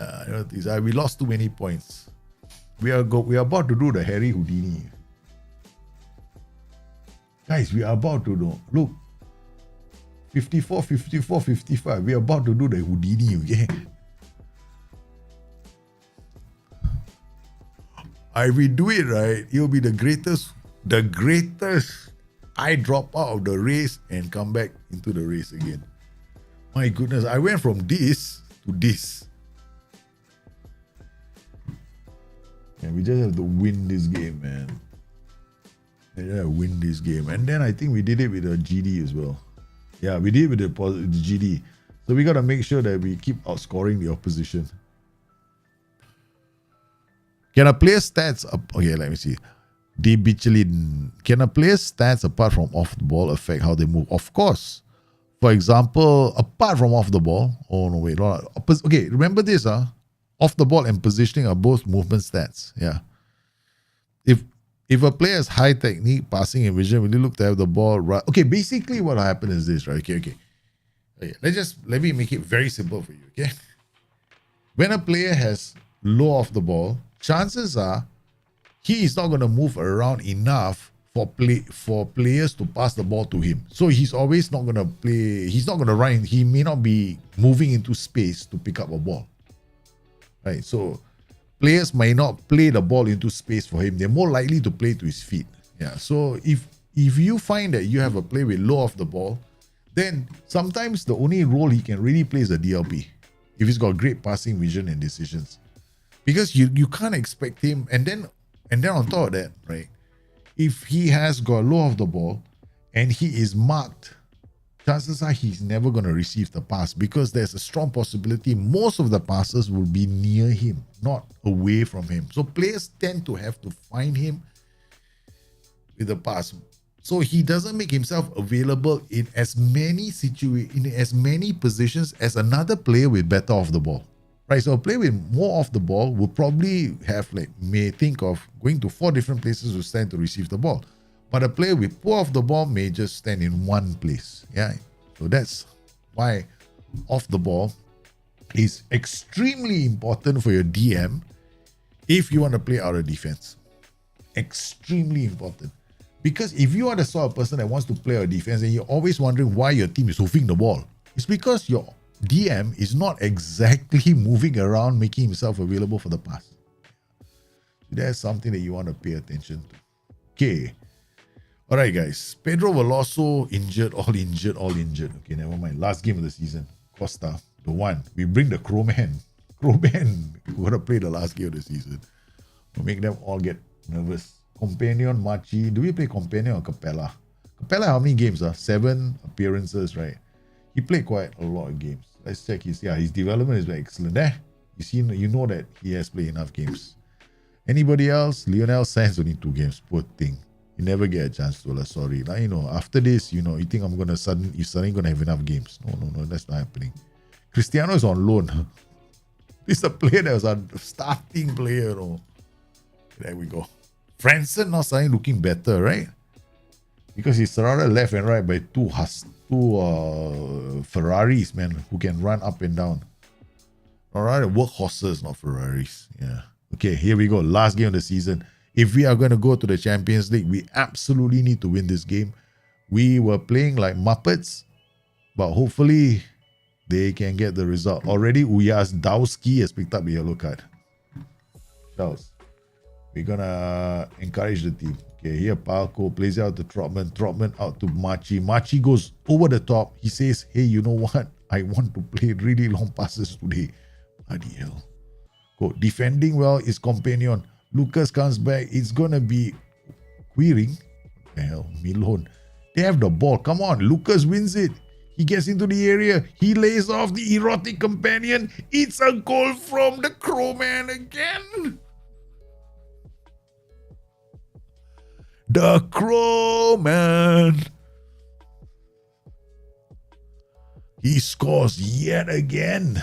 I don't think so. We lost too many points. We are about to do the Harry Houdini. Guys, we are about to do. Look, 54, 54, 55. We are about to do the Houdini, okay? If we do it right, it'll be the greatest. I drop out of the race and come back into the race again. My goodness, I went from this to this. And we just have to win this game, man. We just have to win this game. And then I think we did it with the GD as well. Yeah, we did it with the GD. So we got to make sure that we keep outscoring the opposition. Can a player's stats... Okay, let me see. Can a player's stats apart from off the ball affect how they move? Of course. For example, apart from off the ball... Oh, no, wait. Okay, remember this, Off the ball and positioning are both movement stats. Yeah. If a player has high technique, passing, and vision, when you look to have the ball right. Okay, basically what will happen is this, right? Okay. Let me make it very simple for you. Okay. When a player has low off the ball, chances are he is not going to move around enough for players to pass the ball to him. So he's always not going to play. He's not going to run. He may not be moving into space to pick up a ball. Right. So players may not play the ball into space for him. They're more likely to play to his feet. Yeah. So if you find that you have a player with low off the ball, then sometimes the only role he can really play is a DLP. If he's got great passing vision and decisions. Because you can't expect him. And then on top of that, right? If he has got low off the ball and he is marked, chances are he's never going to receive the pass, because there's a strong possibility most of the passes will be near him, not away from him. So players tend to have to find him with the pass. So he doesn't make himself available in as many positions as another player with better off the ball. Right, so a player with more off the ball will probably may think of going to 4 different places to stand to receive the ball. But a player with poor off the ball may just stand in one place. Yeah. So that's why off the ball is extremely important for your DM if you want to play out of defense. Extremely important. Because if you are the sort of person that wants to play out of defense and you're always wondering why your team is hoofing the ball, it's because your DM is not exactly moving around, making himself available for the pass. That's something that you want to pay attention to. Okay. All right, guys. Pedro Veloso injured. Okay, never mind. Last game of the season. Costa, the one. We bring the Crowman. We're going to play the last game of the season. We'll make them all get nervous. Companion, Machi. Do we play Companion or Capella? Capella, how many games? 7 appearances, right? He played quite a lot of games. Let's check his development is very excellent. You know that he has played enough games. Anybody else? Lionel Sands only 2 games. Poor thing. You never get a chance to. Sorry. After this, you think you're suddenly gonna have enough games. No, that's not happening. Cristiano is on loan. This is a player that was a starting player. There we go. Franson now suddenly looking better, right? Because he's surrounded left and right by two Ferraris, man, who can run up and down. Alright, workhorses, not Ferraris. Yeah. Okay, here we go. Last game of the season. If we are going to go to the Champions League, we absolutely need to win this game. We were playing like Muppets, but hopefully they can get the result. Already, Ujazdowski has picked up a yellow card. Charles, we're going to encourage the team. Okay, here Palco plays out to Trotman. Trotman out to Machi. Machi goes over the top. He says, hey, you know what? I want to play really long passes today. Bloody hell. Go. Defending well is Companion. Lucas comes back. It's going to be Queering. What the hell? Milon. They have the ball. Come on. Lucas wins it. He gets into the area. He lays off the erotic Companion. It's a goal from the Crowman again. The Crowman. He scores yet again.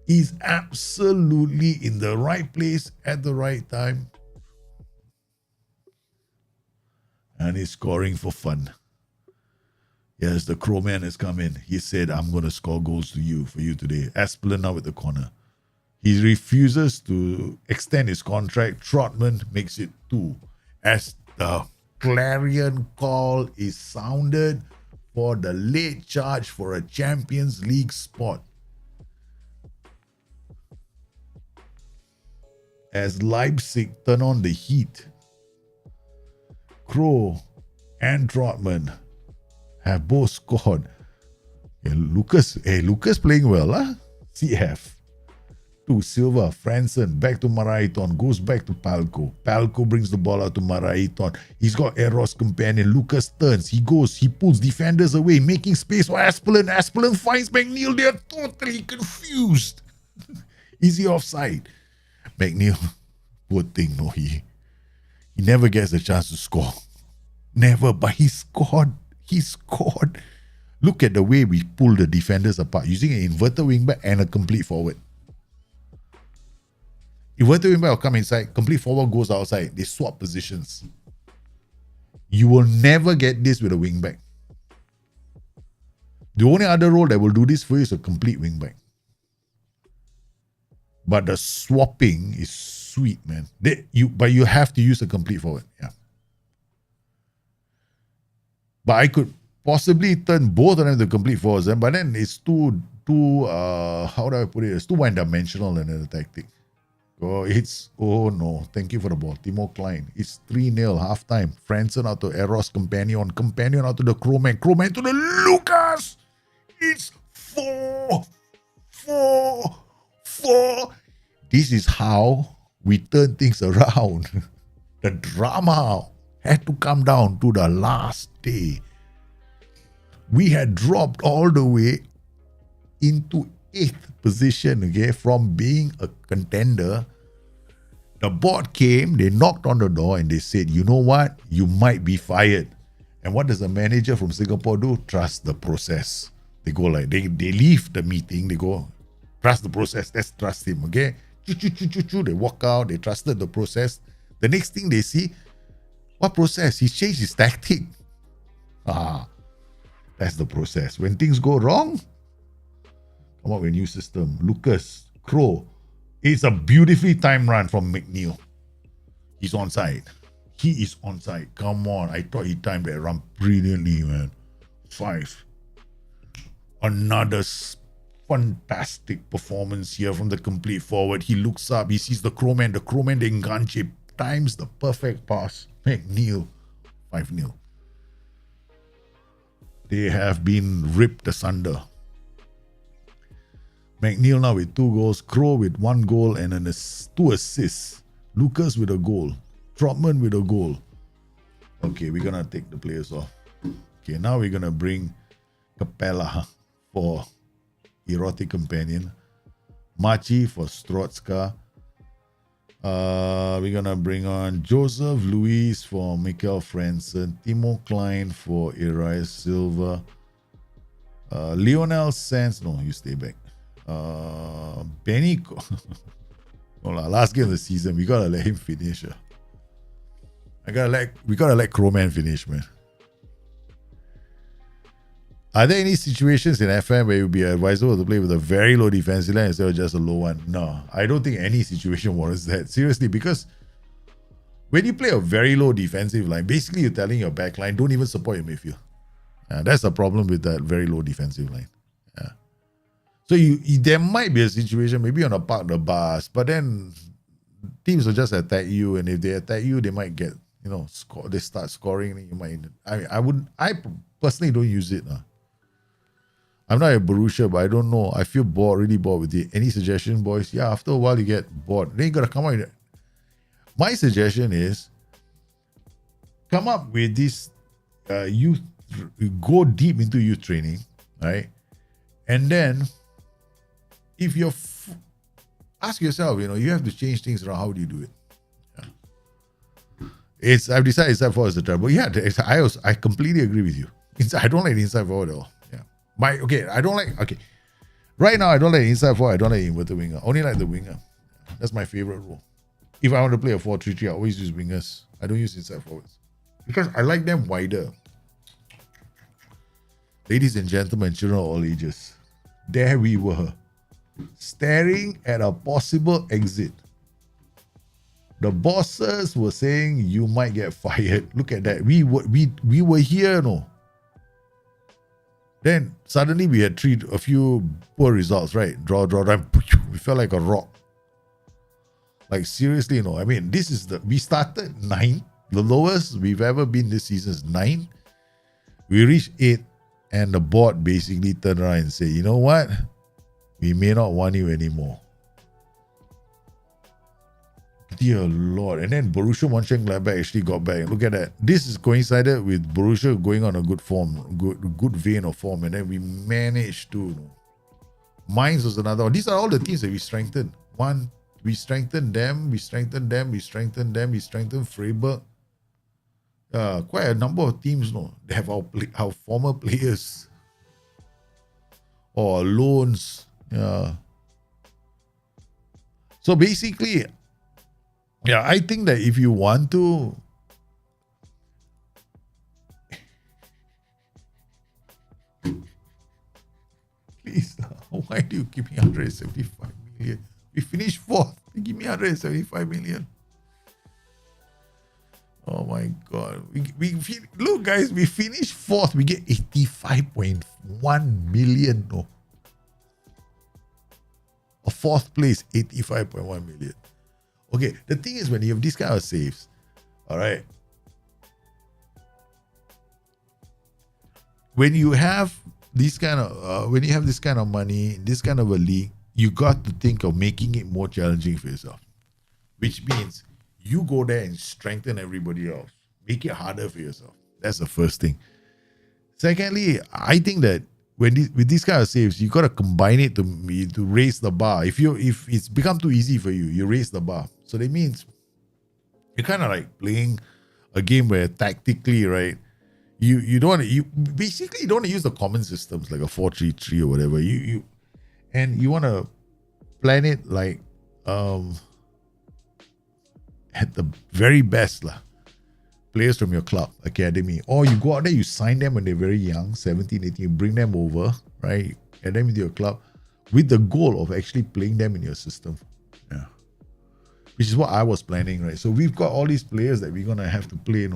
He's absolutely in the right place at the right time. And he's scoring for fun. Yes, the Crowman has come in. He said, I'm going to score goals for you today. Aspelin now with the corner. He refuses to extend his contract. Trotman makes it 2. As the clarion call is sounded for the late charge for a Champions League spot. As Leipzig turn on the heat, Crow and Trotman have both scored. Lucas playing well, huh? CF. To Silva, Franson, back to Maraiton, goes back to Palco. Palco brings the ball out to Maraiton. He's got Eros Companion. Lucas turns, he pulls defenders away, making space for Aspelin. Aspelin finds McNeil. They're totally confused. Is he offside? McNeil, poor thing, no, he never gets a chance to score. Never, but he scored. Look at the way we pull the defenders apart, using an inverted wingback and a complete forward. Inverted wingback will come inside, complete forward goes outside. They swap positions. You will never get this with a wingback. The only other role that will do this for you is a complete wingback. But the swapping is sweet, man. But you have to use a complete forward. Yeah. But I could possibly turn both of them to complete forwards, but then it's too how do I put it? It's too one-dimensional in the tactic. Oh no, thank you for the ball. Timo Klein. It's 3-0 halftime. Franson out to Eros, Companion out to the Crowman to the Lucas. It's 4. This is how we turn things around. The drama had to come down to the last day. We had dropped all the way into 8th position, okay, from being a contender. The board came, they knocked on the door and they said, you know what? You might be fired. And what does the manager from Singapore do? Trust the process. They go like, they leave the meeting, they go, trust the process, let's trust him, okay? They walk out, they trusted the process. The next thing they see, what process? He changed his tactic. That's the process. When things go wrong, come up with a new system. Lucas, Crow. It's a beautifully timed run from McNeil. He's onside. He is onside. Come on. I thought he timed that run brilliantly, man. 5. Another fantastic performance here from the complete forward. He looks up. He sees the Crowman. The Crowman, the Enganche, times the perfect pass. McNeil. 5-0. They have been ripped asunder. McNeil now with 2 goals, Crow with 1 goal and 2 assists. Lucas with a goal. Trotman with a goal. Okay, we're going to take the players off. Okay, now we're going to bring Capella for Erotic Companion. Machi for Strotska. We're going to bring on Joseph Luis for Mikel Franson. Timo Klein for Elias Silva. Lionel Sands. No, you stay back. Benny. Last game of the season, we gotta let him finish. We gotta let Crowman finish, man. Are there any situations in FM where it would be advisable to play with a very low defensive line instead of just a low one? No, I don't think any situation warrants that. Seriously, because when you play a very low defensive line, basically you're telling your back line, don't even support your midfield. That's the problem with that very low defensive line. So there might be a situation, maybe on a park the bus, but then teams will just attack you, and if they attack you, they might get, they start scoring, and you might. I personally don't use it. I'm not a Borussia, but I don't know. I feel really bored with it. Any suggestion, boys? Yeah, after a while you get bored. Then you gotta come up with it. My suggestion is come up with this youth, go deep into youth training, right? And then if you're ask yourself, you have to change things around. How do you do it? I've decided inside forward is the trouble. Yeah, I completely agree with you. I don't like the inside forward at all. Yeah. I don't like. Okay, right now I don't like the inside forward. I don't like the inverted winger. Only like the winger. That's my favorite role. If I want to play a 4-3-3, I always use wingers. I don't use inside forwards because I like them wider. Ladies and gentlemen, children of all ages, there we were, staring at a possible exit. The bosses were saying you might get fired. Look at that. We were here, no. Then suddenly we had a few poor results, right? Draw. We felt like a rock. Like seriously, no. I mean, we started 9. The lowest we've ever been this season is 9. We reached 8. And the board basically turned around and said, you know what? We may not want you anymore. Dear Lord. And then Borussia Mönchengladbach actually got back. Look at that. This is coincided with Borussia going on a good form, good vein of form. And then we managed to. Mainz was another one. These are all the teams that we strengthened. We strengthened them. We strengthened Freiburg. Quite a number of teams, they have our former players or loans. Yeah. So basically, Yeah, I think that if you want to, please, why do you give me 175 million? We finished fourth. You give me 175 million. Oh my God. Look, guys, we finished fourth. We get 85.1 million. No. A fourth place, 85.1 million. Okay, the thing is, when you have this kind of saves, all right, when you have this kind of money, this kind of a league, you got to think of making it more challenging for yourself, which means you go there and strengthen everybody else, make it harder for yourself. That's the first thing. Secondly, I think that with these kind of saves, you got to combine it to raise the bar. If it's become too easy for you, you raise the bar. So that means you're kind of like playing a game where tactically, right? You don't want to you don't want to use the common systems like a 4-3-3 or whatever. You want to plan it like at the very best players from your club, academy, or you go out there, you sign them when they're very young, 17, 18, you bring them over, right? Get them into your club with the goal of actually playing them in your system. Yeah. Which is what I was planning, right? So we've got all these players that we're going to have to play,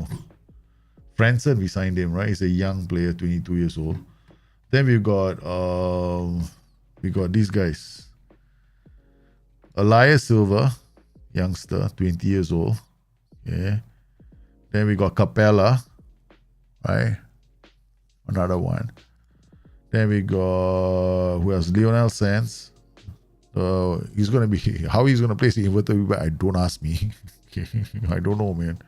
Franson, we signed him, right? He's a young player, 22 years old. Then we got these guys. Elias Silva, youngster, 20 years old. Yeah. Then we got Capella, right? Another one. Then we got, who else? Lionel Sands. He's going to be, how he's going to place the inverted, don't ask me. I don't know, man.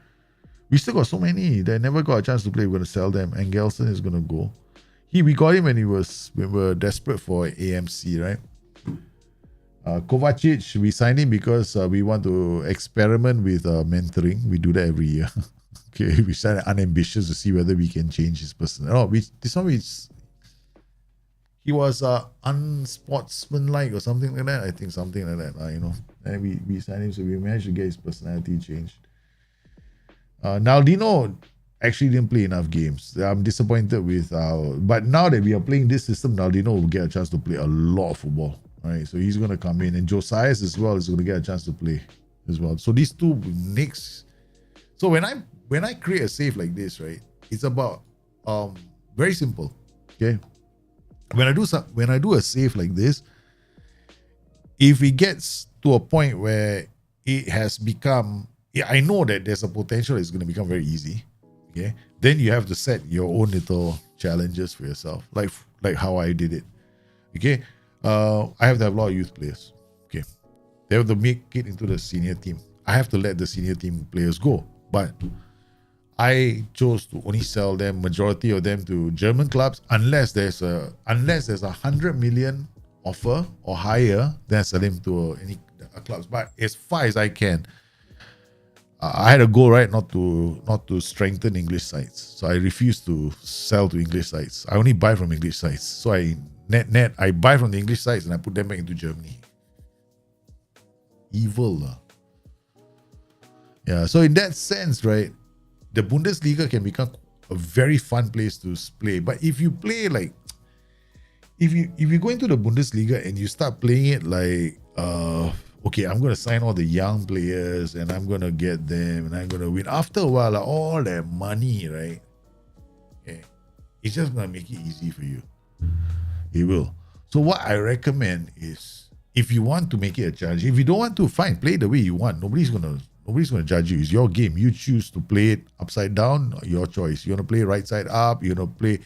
We still got so many that never got a chance to play. We're going to sell them. Angelson is going to go. We got him when we were desperate for AMC, right? Kovacic, we signed him because we want to experiment with mentoring. We do that every year. Okay, we started unambitious to see whether we can change his personality. He was unsportsmanlike or something like that. I think something like that, And we signed him, so we managed to get his personality changed. Naldino actually didn't play enough games. I'm disappointed with but now that we are playing this system, Naldino will get a chance to play a lot of football. Right, so he's going to come in, and Josias as well is going to get a chance to play as well. So these two next. So when I create a save like this, right, it's about very simple. Okay, when I do a save like this, if it gets to a point where it has become, I know that there's a potential it's going to become very easy. Okay, then you have to set your own little challenges for yourself, like how I did it. Okay. I have to have a lot of youth players. Okay. They have to make it into the senior team. I have to let the senior team players go. But I chose to only sell them, majority of them, to German clubs unless there's a 100 million offer or higher, then I sell them to any clubs. But as far as I can, I had a goal, right, not to strengthen English sites. So I refuse to sell to English sites. I only buy from English sites. So I buy from the English sites and I put them back into Germany. Evil. Yeah, so in that sense, right, the Bundesliga can become a very fun place to play. But if you play like, if you go into the Bundesliga and you start playing it like, okay, I'm going to sign all the young players and I'm going to get them and I'm going to win. After a while, all that money, right, okay, it's just going to make it easy for you. It will. So what I recommend is, if you want to make it a challenge, if you don't want to, fine, play the way you want. Nobody's gonna judge you. It's your game. You choose to play it upside down, your choice. You want to play right side up, you want to play,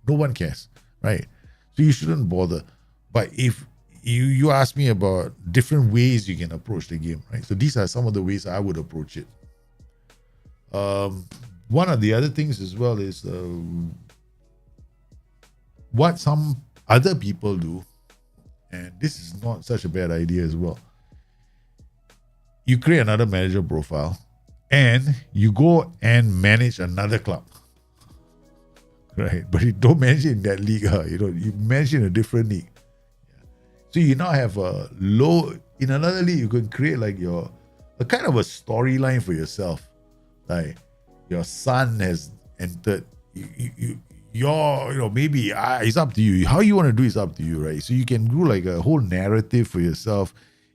no one cares, right? So you shouldn't bother. But if you ask me about different ways you can approach the game, right? So these are some of the ways I would approach it. One of the other things as well is what some other people do, and this is not such a bad idea as well. You create another manager profile and you go and manage another club, right? But you don't manage it in that league, you manage it in a different league. So you now have a low, in another league, you can create like your a kind of a storyline for yourself. Like your son has entered. Maybe it's up to you. How you want to do is up to you, right? So you can do like a whole narrative for yourself,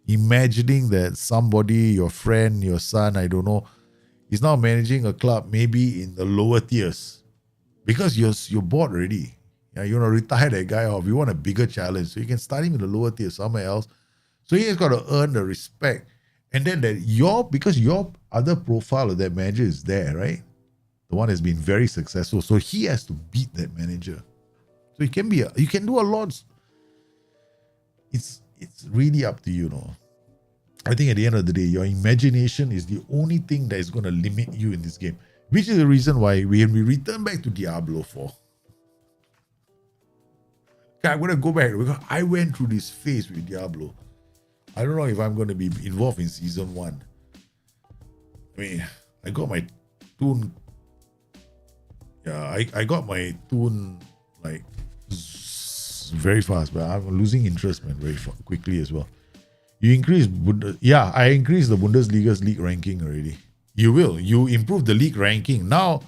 imagining that somebody, your friend, your son, I don't know, is now managing a club maybe in the lower tiers because you're bored already. Yeah, you want to retire that guy off. You want a bigger challenge, so you can start him in the lower tier somewhere else. So he has got to earn the respect, and then because your other profile of that manager is there, right? The one has been very successful, so he has to beat that manager. So it can be you can do a lot. It's really up to you, know. I think at the end of the day, your imagination is the only thing that is going to limit you in this game, which is the reason why when we return back to Diablo 4, I'm going to go back because I went through this phase with Diablo. I don't know if I'm going to be involved in season 1. I mean, I got my toon. Yeah, I got my toon like very fast, but I'm losing interest, man, very quickly as well. You increase, I increased the Bundesliga's league ranking already. You will. You improve the league ranking. Now,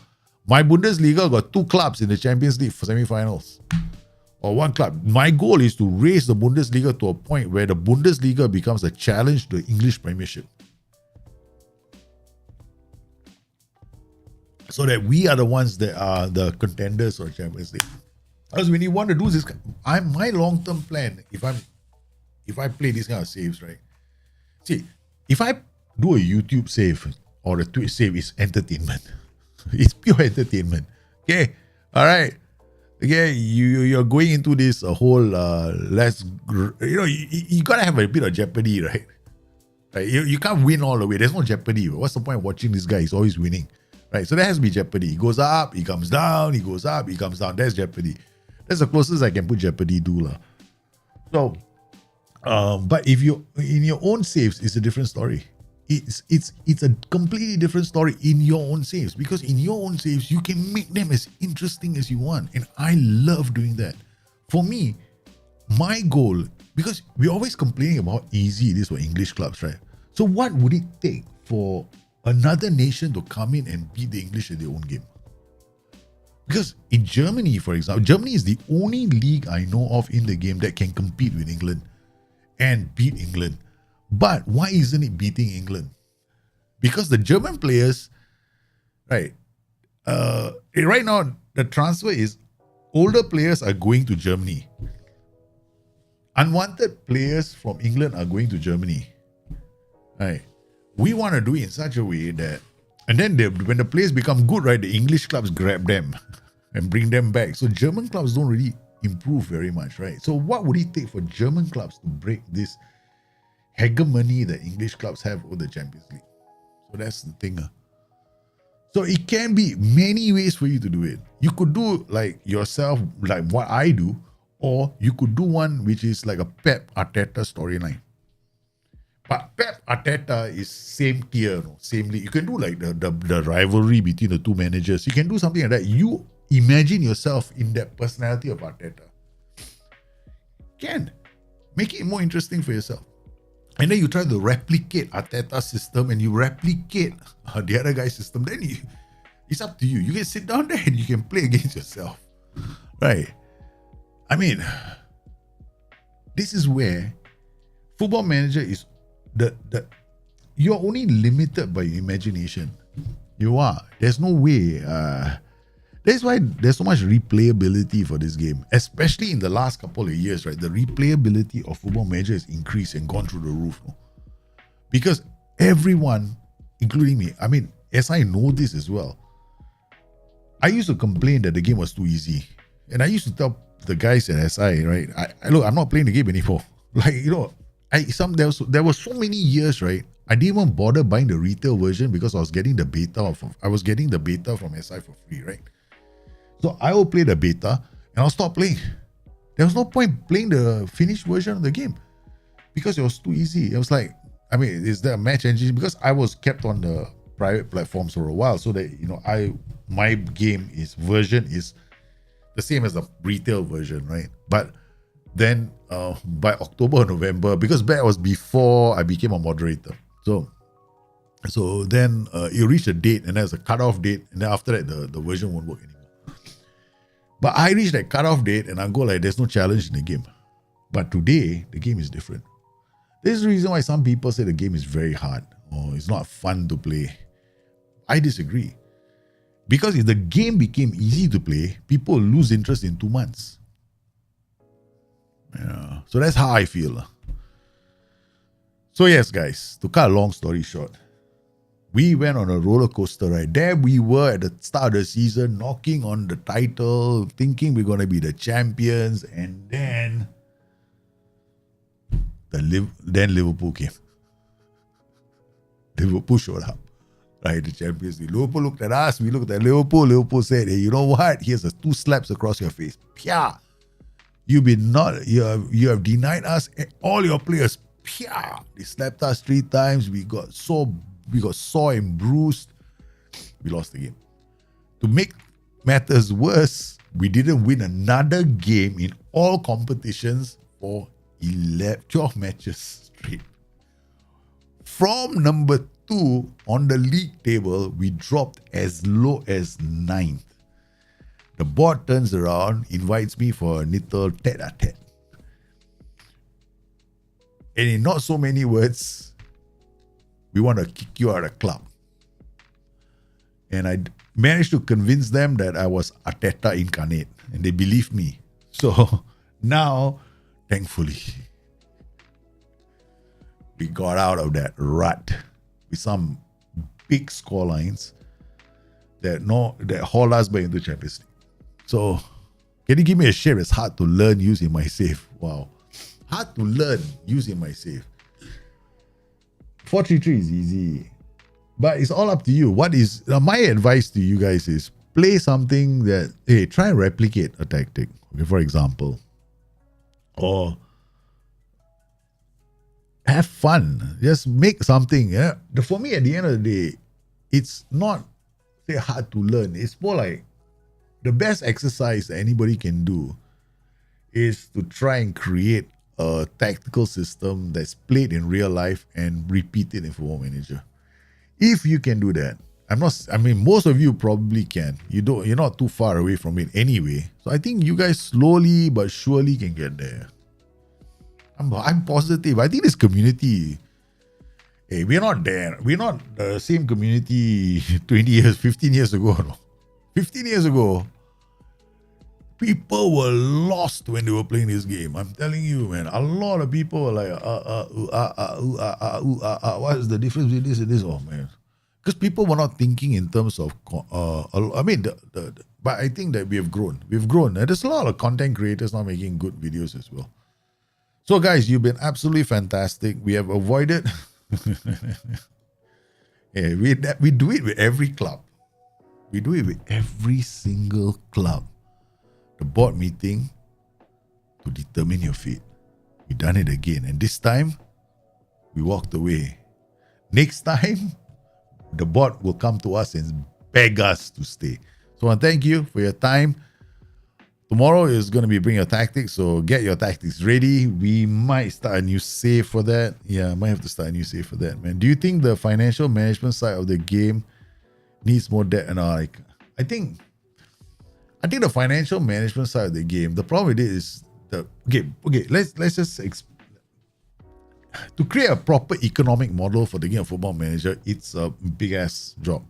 my Bundesliga got 2 clubs in the Champions League for semi-finals. Or 1 club. My goal is to raise the Bundesliga to a point where the Bundesliga becomes a challenge to the English Premiership. So that we are the ones that are the contenders for Champions League. Because when you want to do this, my long-term plan, if I play these kind of saves, right? See, if I do a YouTube save or a Twitch save, it's entertainment. It's pure entertainment. Okay, all right. Okay, you're going into this whole you gotta have a bit of jeopardy, right? Right? You can't win all the way. There's no jeopardy. What's the point of watching this guy? He's always winning, right? So there has to be jeopardy. He goes up, he comes down, he goes up, he comes down. There's jeopardy. That's the closest I can put jeopardy to. So, but if you in your own saves, it's a different story. It's a completely different story in your own saves, because in your own saves you can make them as interesting as you want, and I love doing that. For me, my goal, because we're always complaining about how easy it is for English clubs, right? So what would it take for another nation to come in and beat the English at their own game? Because in Germany, for example, Germany is the only league I know of in the game that can compete with England and beat England. But why isn't it beating England? Because the German players, right now, the transfer is older players are going to Germany. Unwanted players from England are going to Germany. Right? We want to do it in such a way that, and then when the players become good, right, the English clubs grab them and bring them back. So German clubs don't really improve very much, right? So what would it take for German clubs to break this hegemony that English clubs have over the Champions League? So that's the thing. So it can be many ways for you to do it. You could do like yourself, like what I do, or you could do one which is like a Pep Arteta storyline. But Pep Arteta is same tier, same league. You can do like the rivalry between the two managers. You can do something like that. You imagine yourself in that personality of Arteta. Can make it more interesting for yourself. And then you try to replicate Arteta's system and you replicate the other guy's system. Then it's up to you. You can sit down there and you can play against yourself. Right? I mean, this is where Football Manager is you're only limited by your imagination. You are. There's no way. That's why there's so much replayability for this game, especially in the last couple of years, right? The replayability of Football Manager has increased and gone through the roof. Because everyone, including me, I mean, as I know this as well, I used to complain that the game was too easy. And I used to tell the guys at SI, right? Look, I'm not playing the game anymore. Like, there were so many years, right? I didn't even bother buying the retail version because I was getting the beta from SI for free, right? So I will play the beta and I'll stop playing. There was no point playing the finished version of the game because it was too easy. It was like, I mean, is there a match engine? Because I was kept on the private platforms for a while, so that my game version is the same as the retail version, right? But then by October or November, because that was before I became a moderator. So So then you reach a date, and there's a cutoff date, and then after that the version won't work anymore. But I reached that cutoff date, and I go like, there's no challenge in the game. But today the game is different. This is the reason why some people say the game is very hard or it's not fun to play. I disagree. Because if the game became easy to play, people lose interest in 2 months. Yeah. So that's how I feel. So yes, guys, to cut a long story short, we went on a roller coaster ride. There we were at the start of the season, knocking on the title, thinking we're going to be the champions, and then Liverpool came. Liverpool showed up. Right, the Champions League. Liverpool looked at us, we looked at Liverpool. Liverpool said, hey, you know what? Here's 2 slaps across your face. Pia! You have denied us all your players. Pia! They slapped us 3 times. We got sore and bruised. We lost the game. To make matters worse, we didn't win another game in all competitions for 12 matches straight. From number 2 on the league table, we dropped as low as 9th. The board turns around, invites me for a little tete-a-tete. And in not so many words, we want to kick you out of the club. And I managed to convince them that I was Arteta incarnate, and they believed me. So now, thankfully, we got out of that rut with some big score lines that haul us back into Champions League. So, can you give me a share? It's hard to learn using my save. Wow. Hard to learn using my save. 4-3-3 is easy. But it's all up to you. My advice to you guys is play something that, try and replicate a tactic. Okay, for example. Or have fun. Just make something. Yeah? For me, at the end of the day, it's not hard to learn. It's more like the best exercise that anybody can do is to try and create a tactical system that's played in real life and repeat it in Football Manager. If you can do that, most of you probably can. You're not too far away from it anyway. So I think you guys slowly but surely can get there. I'm positive. I think this community, we're not there. We're not the same community 20 years, 15 years ago. No. 15 years ago, people were lost when they were playing this game. I'm telling you, man. A lot of people were like, what is the difference between this and this? Oh, man. Because people were not thinking in terms of, but I think that we have grown. We've grown. And there's a lot of content creators now making good videos as well. So, guys, you've been absolutely fantastic. We have avoided. We do it with every club. We do it with every single club. The board meeting to determine your fate. We done it again. And this time, we walked away. Next time, the board will come to us and beg us to stay. So I want to thank you for your time. Tomorrow is going to be Bring Your Tactics, so get your tactics ready. We might start a new save for that. Yeah, I might have to start a new save for that, man. Do you think the financial management side of the game needs more depth? And I think the financial management side of the game, the problem with it is let's just to create a proper economic model for the game of Football Manager. It's a big ass job.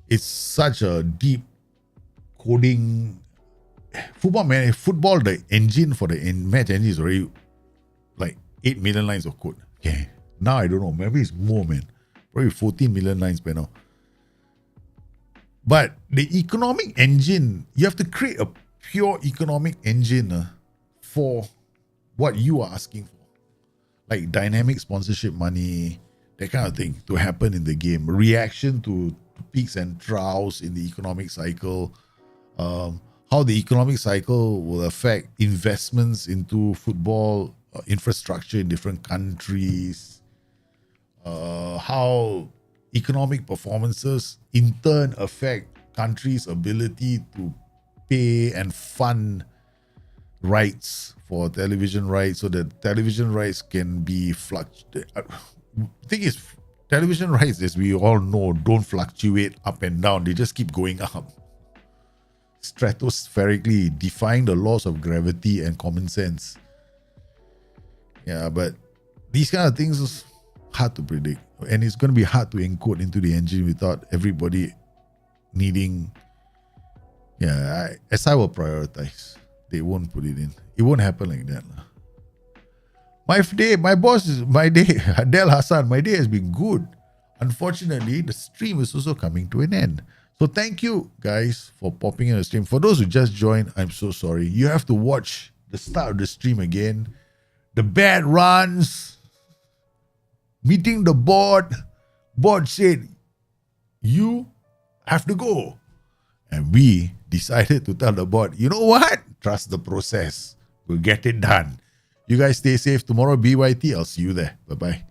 It's such a deep coding. Football, the engine for the match engine is already like 8 million lines of code. Okay. Now I don't know. Maybe it's more, man. Probably 14 million lines by now. But the economic engine, you have to create a pure economic engine for what you are asking for. Like dynamic sponsorship money, that kind of thing to happen in the game. Reaction to peaks and troughs in the economic cycle. How the economic cycle will affect investments into football infrastructure in different countries. How economic performances in turn affect countries' ability to pay and fund rights for television rights, so that television rights can be fluctuated. The thing is, Television rights, as we all know, don't fluctuate up and down. They just keep going up. Stratospherically, defying the laws of gravity and common sense. Yeah, but these kind of things is hard to predict. And it's going to be hard to encode into the engine without everybody needing... Yeah, SI will prioritize. They won't put it in. It won't happen like that. My day, Adel Hassan, my day has been good. Unfortunately, the stream is also coming to an end. So thank you guys for popping in the stream. For those who just joined, I'm so sorry. You have to watch the start of the stream again. The bad runs. Meeting the board. Board said, you have to go. And we decided to tell the board, you know what? Trust the process. We'll get it done. You guys stay safe. Tomorrow, BYT. I'll see you there. Bye-bye.